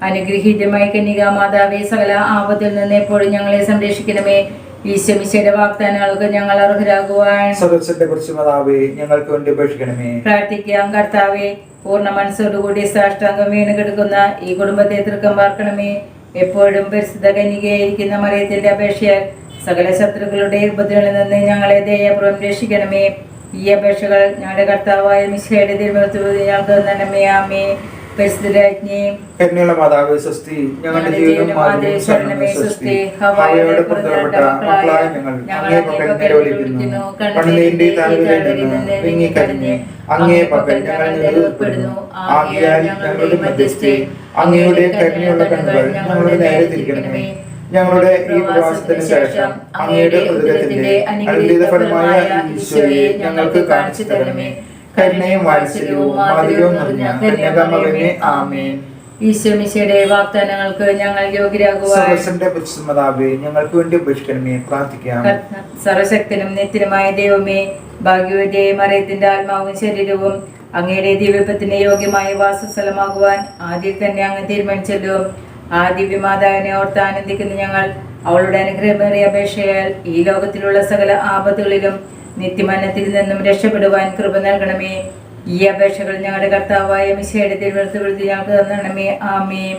അനുഗ്രഹീതമായി കന്യക മാതാവേ, സകല ആപത്തിൽ നിന്ന് എപ്പോഴും ഞങ്ങളെ സംരക്ഷിക്കണമേ. ഈശ്വമിശയുടെ വാഗ്ദാനങ്ങൾക്ക് ഞങ്ങൾ അർഹരാകുവാൻ സദസ്യത്തെ കുറിച്ച് മാതാവേ, ഞങ്ങൾക്ക് വേണ്ടി അപേക്ഷിക്കണമേ. പ്രാർത്ഥിക്കാം. കർത്താവേ, പൂർണ്ണ മനസ്സോടുകൂടി സാഷ്ടാംഗം വീണ് കിടക്കുന്ന ഈ കുടുംബത്തെ തൃക്കം പാർക്കണമേ. എപ്പോഴും പരിശുദ്ധ കന്യകയായിരിക്കുന്ന മറിയത്തിന്റെ അപേക്ഷയാൽ സകല ശത്രുക്കളുടെ ഉപദ്രവങ്ങളിൽ നിന്ന് ഞങ്ങളെ ദയാപൂർവ്വം രക്ഷിക്കണമേ. ഈ അപേക്ഷകൾ ഞങ്ങളുടെ കർത്താവായ മിശിഹായുടെ തിരുമുഖത്ത് ഞങ്ങൾക്ക് തരണമേ. ആമേൻ. പരിശുദ്ധ രാജ്ഞി, കന്യകളുടെ മാതാവേ സ്വസ്തി. ഞങ്ങളുടെ ജീവനും മാതൃകയും ശരണമേ സ്വസ്തി. ഹവ്വായോട് പുറത്തുവിട്ട മക്കളായ ഞങ്ങൾ അങ്ങേ പക്കൽ നിലവിളിക്കുന്നു. കണ്ണുനീരിന്റെ താഴ്വരയിൽ നിന്ന് വിങ്ങിക്കരഞ്ഞ് അങ്ങേ പക്കൽ ഞങ്ങൾ നിലവിളിപ്പെടുന്നു. ആകയാൽ ഞങ്ങളുടെ മധ്യസ്ഥേ, അങ്ങയുടെ കരുണയുള്ള കണ്ണുകൾ ഞങ്ങളുടെ നേരെ തിരിക്കണമേ. ഞങ്ങളുടെ ഈ പ്രവാസത്തിന് ശേഷം അങ്ങയുടെ ഉദരത്തിന്റെ അനുഗ്രഹീത ഫലമായ ഈശോയെ ഞങ്ങൾക്ക് കാണിച്ചു തരണമേ. കരുണയും വാത്സല്യവും മാതൃകവും നിറഞ്ഞ കന്യകാമറിയമേ, ആമേൻ. ഈശോമിശിയുടെ വാഗ്ദാനങ്ങൾക്ക് ഞങ്ങൾ യോഗ്യരാകുവാൻ മാതാവേ, ഞങ്ങൾക്ക് വേണ്ടി അപേക്ഷിക്കണമേ. പ്രാർത്ഥിക്കാം. സർവശക്തനും നിത്യനുമായ ദൈവമേ, ഭാഗ്യവതിയായ മറിയത്തിന്റെ ആത്മാവും ശരീരവും അങ്ങയുടെ ദിവ്യത്വത്തിന് യോഗ്യമായ വാസസ്ഥലമാകുവാൻ ആദ്യം തന്നെ അങ്ങ് തീരുമാനിച്ചല്ലോ. ആ ദിവ്യമാതാവിനെ ഓർത്ത് ആനന്ദിക്കുന്ന ഞങ്ങൾ അവളുടെ അനുഗ്രഹമേറിയ അപേക്ഷയാൽ ഈ ലോകത്തിലുള്ള സകല ആപത്തുകളിലും നിത്യമരണത്തിൽ നിന്നും രക്ഷപ്പെടുവാൻ കൃപ നൽകണമേ. ഈ അപേക്ഷകൾ ഞങ്ങളുടെ കർത്താവായ മിശിഹായുടെ തിരുവഴുത്തുകൊടുത്ത് ഞങ്ങൾക്ക് തരണമേ. ആമേൻ.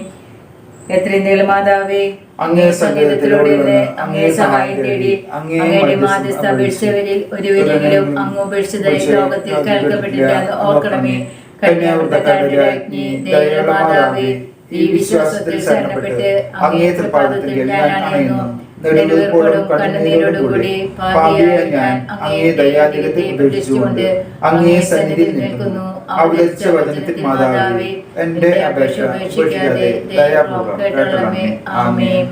എത്രയും മാതാവേ, അങ്ങേ സംഗീതത്തിലൂടെ അങ്ങേ സഹായം തേടി അങ്ങയുടെ മാധ്യസ്ഥ അപേക്ഷിച്ചവരിൽ ഒരുവരെങ്കിലും അങ്ങ് ഉപേക്ഷിച്ചതായി ലോകത്തിൽ കേൾക്കപ്പെട്ടില്ലാന്ന് ഓർക്കണമേ. കന്യാവൃത്തക്കാരുടെ രാജ്ഞി, ദയയുള്ള മാതാവേ, ഈ വിശ്വാസത്തിൽ ശരണപ്പെട്ട് അങ്ങേ തൃപ്പാദത്തിൽ ഞാൻ അണയുന്നു. നെടുവീർപ്പോടും കണ്ണുനീരോടുകൂടി പാപിയായ ഞാൻ അങ്ങേ ദയാധികത്തെ ഉപേക്ഷിച്ചുകൊണ്ട് അങ്ങേ സന്നിധിയിൽ നിൽക്കുന്നു. അവിടുത്തെ വചനത്തിൽ മാതാവേ, എന്റെ അപേക്ഷ ഉപേക്ഷിക്കാതെ ദയാപൂർവ്വം കേട്ടണമേ. ആമേൻ.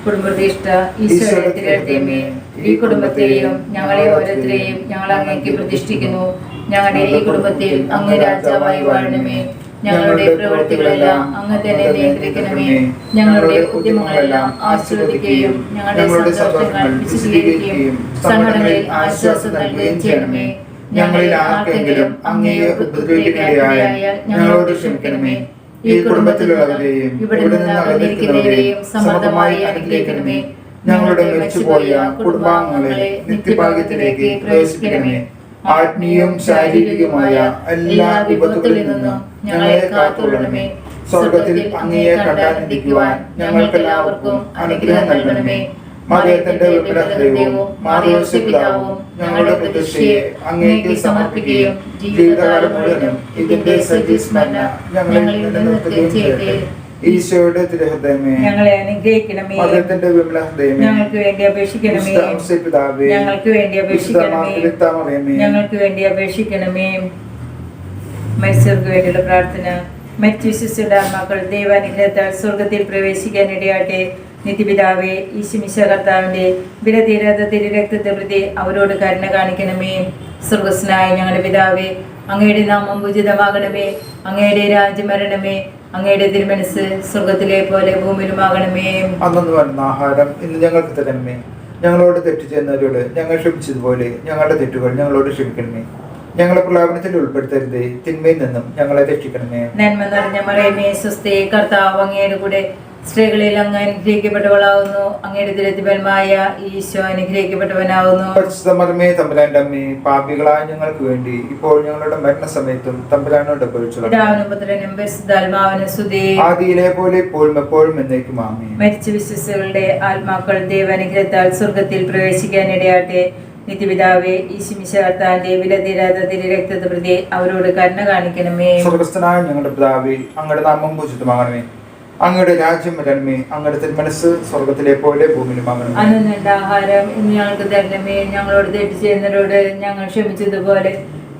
കുടുംബപ്രതിഷ്ഠ. ഈശോയുടെ തിരുഹൃദയമേ, ഈ കുടുംബത്തെയും ഞങ്ങളെ ഓരോരുത്തരെയും ഞങ്ങൾ അങ്ങേക്ക് പ്രതിഷ്ഠിക്കുന്നു. ഞങ്ങളുടെ ഈ കുടുംബത്തിൽ അങ്ങ് രാജാവായി വാഴണമേ. ഞങ്ങളുടെ പ്രവൃത്തികളെല്ലാം അങ്ങ് തന്നെ നിയന്ത്രിക്കണമേ. ഞങ്ങളുടെ ഉദ്യമങ്ങളെല്ലാം ആശീർവദിക്കുകയും ഞങ്ങളുടെ സന്തോഷങ്ങൾ വിശദീകരിക്കുകയും സങ്കടങ്ങളിൽ ആശ്വാസം നൽകുകയും ചെയ്യണമേ. ഞങ്ങളിൽ ആർക്കെങ്കിലും അങ്ങയെ ഉപദ്രവിക്കുന്നവരായാൽ ഞങ്ങളോട് ക്ഷമിക്കണമേ. ഈ കുടുംബത്തിലുള്ളവരെയും ഇവിടെ നിന്ന് അകന്നിരിക്കുന്നവരെയും സമൃദ്ധമായി അനുഗ്രഹിക്കണമേ. ഞങ്ങളുടെ മരിച്ചുപോയ കുടുംബാംഗങ്ങളെ നിത്യഭാഗ്യത്തിലേക്ക് പ്രവേശിപ്പിക്കണമേ. ആത്മീയവും ശാരീരികവുമായ എല്ലാ വിപത്തുകളിൽ നിന്നും ഞങ്ങളെ കാത്തുകൊള്ളണമേ. സ്വർഗത്തിൽ അങ്ങയെ കണ്ടാനന്ദിക്കുവാൻ ഞങ്ങൾക്കെല്ലാവർക്കും അനുഗ്രഹം നൽകണമേ. മറിയത്തിന്റെ വിഗ്രഹവും മാറിയോസേ പിതാവും ഞങ്ങളുടെ പ്രതീക്ഷയെ അങ്ങേക്ക് സമർപ്പിക്കുകയും ജീവിതകാലം മുഴുവനും ഇതിന്റെ സജീസ്മരണ ഞങ്ങളിൽ നിലനിർത്തുകയും ചെയ്യട്ടെ. ഈശോയുടെ തിരുഹൃദയമേ, ഞങ്ങളെ അനുഗ്രഹിക്കണമേ. മറിയത്തിന്റെ വിമല ഹൃദയമേ, ഞങ്ങൾക്ക് വേണ്ടി അപേക്ഷിക്കണമേ. പിതാവേ, ഞങ്ങൾക്ക് വേണ്ടി അപേക്ഷിക്കണമേ. ഞങ്ങൾക്ക് വേണ്ടി അപേക്ഷിക്കണമേ. മരിച്ചവർക്ക് വേണ്ടിയുള്ള പ്രാർത്ഥന. മരിച്ച വിശ്വസിയുടെ ആത്മാക്കൾ ദൈവാനുഗ്രഹത്താൽ സ്വർഗത്തിൽ പ്രവേശിക്കാൻ ഇടയാട്ടെ. നിത്യപിതാവേ, ഈശോമിശിഹ കർത്താവിന്റെ വിലതീരാത്ത തിരുരക്തത്തെ പ്രതി അവരോട് കരുണ കാണിക്കണമേ. സ്വർഗസ്നായ ഞങ്ങളുടെ പിതാവേ, അങ്ങയുടെ നാമം പൂജിതമാകണമേ. അങ്ങയുടെ രാജ്യം വരണമേ. അങ്ങയുടെ തിരുമനസ് സ്വർഗത്തിലെ പോലെ ഭൂമിയിലുമാകണമേ. അന്നു വരുന്ന ആഹാരം ഇന്ന് ഞങ്ങൾക്ക് തരണമേ. ഞങ്ങളോട് തെറ്റ് ചെയ്യുന്നവരോട് ഞങ്ങൾ ക്ഷമിച്ചതുപോലെ ഞങ്ങളുടെ തെറ്റുകൾ ഞങ്ങളോട് ക്ഷമിക്കണമേ. ഞങ്ങളെ പ്രലാപനത്തിൽ ഉൾപ്പെടുത്തരുതേ, തിന്മയിൽ നിന്നും ഞങ്ങളെ രക്ഷിക്കണമേ. നന്മ നിറഞ്ഞ മറിയമേ, സ്വസ്തി. കർത്താവ് അങ്ങയുടെ കൂടെ സ്ത്രീകളിൽ അങ്ങ് അനുഗ്രഹിക്കപ്പെട്ടവളാവുന്നു. അങ്ങയുടെ ദുരിതഫലമായ ഈശോ അനുഗ്രഹിക്കപ്പെട്ടവനാവുന്നു. പരിശുദ്ധമേ, തമ്പുരാന്റെ അമ്മേ, പാപികളായ ഞങ്ങൾക്ക് വേണ്ടി ഇപ്പോൾ ഞങ്ങളുടെ മരണസമയത്തും തമ്പുരാനോട് പിതാവിനും പുത്രനും പരിശുദ്ധാത്മാവിനും സ്തുതി. ആദിയിലെ പോലെ ഇപ്പോഴും എപ്പോഴും എന്നേക്കും ആമേൻ. മരിച്ച വിശ്വാസികളുടെ ആത്മാക്കൾ ദൈവാനുഗ്രഹത്താൽ സ്വർഗത്തിൽ പ്രവേശിക്കാൻ ഇടയാട്ടെ. നിത്യപിതാവേ, ഈശോമിശിഹ കർത്താവിന്റെ വിലതീരാത്ത തിരുരക്തത്തെ പ്രതി അവരോട് കരുണ കാണിക്കണമേ. സ്വർഗ്ഗസ്ഥനായ ഞങ്ങളുടെ പിതാവേ, അങ്ങയുടെ നാമം പൂജിതമാകണമേ. അങ്ങയുടെ രാജ്യം വരണമേ. അങ്ങയുടെ തിരുമനസ് സ്വർഗത്തിലെ പോലെ ഭൂമിയിലുമാകണമേ. അന്നു ആഹാരം ഇന്ന് ഞങ്ങൾക്ക് തരണമേ. ഞങ്ങളോട് തെറ്റ് ചെയ്യുന്നവരോട് ഞങ്ങൾ ക്ഷമിച്ചതുപോലെ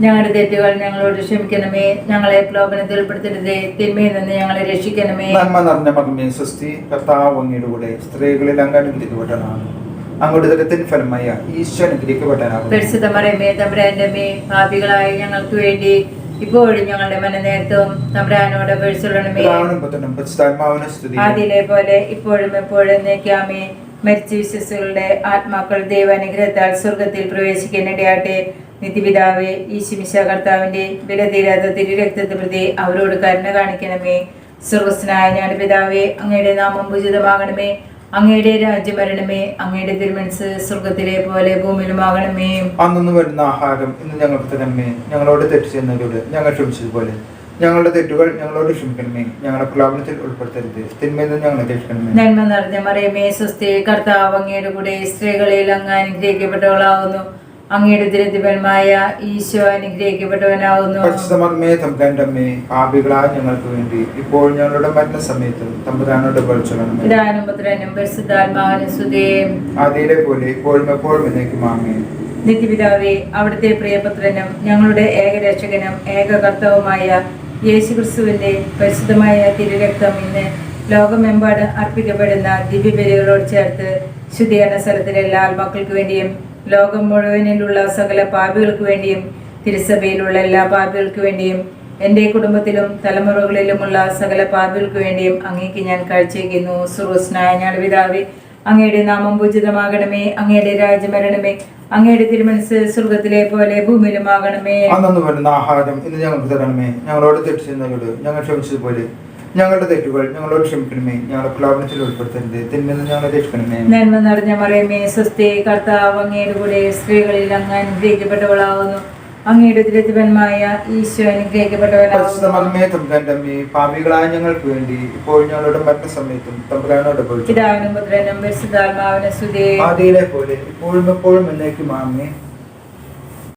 ഞങ്ങളുടെ തെറ്റുകൾ ഞങ്ങളോട് ക്ഷമിക്കണമേ. ഞങ്ങളെ പ്രലോഭനത്തിൽ ഉൾപ്പെടുത്തരുതേ. തിന്മയിൽ നിന്ന് ഞങ്ങളെ രക്ഷിക്കണമേ. നന്മ നിറഞ്ഞ മറിയമേ സ്വസ്തി, കർത്താവ് അങ്ങയുടെ കൂടെ സ്ത്രീകളിൽ അങ്ങ് അനുഗ്രഹിക്കപ്പെട്ടവളാണ്. അങ്ങയുടെ ഉദരത്തിൻ ഫലമായ ഈശോ അനുഗ്രഹിക്കപ്പെട്ടവനാകുന്നു. പരിശുദ്ധ മറിയമേ തമ്പുരാന്റെ അമ്മേ, പാപികളായ ഞങ്ങൾക്ക് വേണ്ടി ഇപ്പോഴും ഞങ്ങളുടെ മനനേരത്തും തമ്പുരാനോട് അപേക്ഷിച്ചുകൊള്ളണമേ. ആദിയിലെ പോലെ ഇപ്പോഴും എപ്പോഴും എന്നേക്കുമേ. മരിച്ച വിശ്വാസികളുടെ ആത്മാക്കൾ ദൈവാനുഗ്രഹത്താൽ സ്വർഗത്തിൽ പ്രവേശിക്കാനിടയാട്ടെ. നിത്യപിതാവേ, ഈശോമിശിഹാ കർത്താവിന്റെ വിലതീരാത്ത തിരുരക്തത്തെ പ്രതി അവരോട് കരുണ കാണിക്കണമേ. സ്വർഗസ്ഥനായ ഞങ്ങളുടെ പിതാവേ, അങ്ങയുടെ നാമം പൂജിതമാകണമേ. അങ്ങയുടെ രാജ്യം വരണമേ. അങ്ങയുടെ തിരുമനസ്സ് സ്വർഗത്തിലെ പോലെ ഭൂമിയിലുമാകണമേ. അന്നു വരുന്ന ആഹാരം ഇന്ന് ഞങ്ങൾക്ക് തരണമേ. ഞങ്ങളോട് തെറ്റ് ചെയ്യുന്നവരോട് ഞങ്ങൾ ക്ഷമിച്ചതുപോലെ ഞങ്ങളുടെ തെറ്റുകൾ ഞങ്ങളോട് ക്ഷമിക്കണമേ. ഞങ്ങളുടെ പ്രലോഭനത്തിൽ ഉൾപ്പെടുത്തരുത്. തിന്മയിൽ നിന്ന് ഞങ്ങളെ രക്ഷിക്കണമേ. നന്മ നിറഞ്ഞ മറിയമേ സ്വസ്തി, കർത്താവ് അങ്ങയുടെ കൂടെ സ്ത്രീകളിൽ അങ്ങ് അനുഗ്രഹിക്കപ്പെട്ടവളാവുന്നു. അങ്ങയുടെ ഉദരത്തിൻ ഈശോ അനുഗ്രഹിക്കപ്പെട്ടവനാവുന്നു. പരിശുദ്ധമറിയമേ തമ്പുരാന്റെ അമ്മേ, പാപികളായ ഞങ്ങൾക്ക് വേണ്ടി ഇപ്പോൾ ഞങ്ങളുടെ മരണസമയത്തും തമ്പുരാനോട് അപേക്ഷിക്കണമേ. പിതാവിനും പുത്രനും പരിശുദ്ധാത്മാവിനും സ്തുതി. ആദിയിലെ പോലെ ഇപ്പോഴും എപ്പോഴും എന്നേക്കും ആമേൻ. നിത്യപിതാവേ, അവിടുത്തെ പ്രിയപുത്രനും ഞങ്ങളുടെ ഏകരക്ഷകനും ഏക കർത്താവുമായ യേശുക്രിസ്തുവിന്റെ പരിശുദ്ധമായ തിരുരക്തം ഇന്ന് ലോകമെമ്പാടും അർപ്പിക്കപ്പെടുന്ന ദിവ്യബലികളോട് ചേർത്ത് ശുദ്ധീകരണ സ്ഥലത്തിലെ എല്ലാ ആത്മാക്കൾക്ക് വേണ്ടിയും ലോകം മുഴുവനിലുള്ള സകല പാപികൾക്ക് വേണ്ടിയും തിരുസഭയിലുള്ള എല്ലാ പാപികൾക്ക് വേണ്ടിയും എൻ്റെ കുടുംബത്തിലും തലമുറകളിലുമുള്ള സകല പാപികൾക്ക് വേണ്ടിയും അങ്ങേക്ക് ഞാൻ കാഴ്ചവെക്കുന്നു. സ്വർഗ്ഗസ്ഥനായ ഞങ്ങളുടെ പിതാവേ, അങ്ങയുടെ നാമം പൂജിതമാകണമേ. അങ്ങയുടെ രാജ്യം വരണമേ. അങ്ങയുടെ തിരുമനസ്സ് സ്വർഗത്തിലെ പോലെ ഭൂമിയിലുമാകണമേ. അന്നു വരുന്ന ആഹാരം ഇന്ന് ഞങ്ങൾക്ക് തരണമേ. ഞങ്ങളോട് തെറ്റ് ചെയ്യുന്നവരോട് ഞങ്ങൾ ക്ഷമിച്ചതുപോലെ ഞങ്ങളുടെ തെറ്റുകൾ ഞങ്ങളോട് ക്ഷമിക്കണമേ. ഞങ്ങളുടെ പ്രലോഭനത്തിൽ ഉൾപ്പെടുത്തരുത്. തിന്മയിൽ നിന്ന് ഞങ്ങളെ രക്ഷിക്കണമേ. നന്മ നിറഞ്ഞ മറിയമേ സ്വസ്തി, കർത്താവ് അങ്ങയുടെ കൂടെ സ്ത്രീകളിൽ അങ്ങ് അനുഗ്രഹിക്കപ്പെട്ടവളാവുന്നു. അങ്ങയുടെ ഉദരത്തിൻ ഈശോ അനുഗ്രഹിക്കപ്പെട്ടവനാവുന്നു. പാപികളായ ഞങ്ങൾക്ക് വേണ്ടി ഇപ്പോൾ ഞങ്ങളുടെ മരണസമയത്തും തമ്പുരാനോട് അപേക്ഷിക്കണമേ. പിതാവിനും പുത്രനും പരിശുദ്ധാത്മാവിനും സ്തുതി. ആദിയിലെ പോലെ ഇപ്പോഴും എപ്പോഴും എന്നേക്കും ആമേൻ.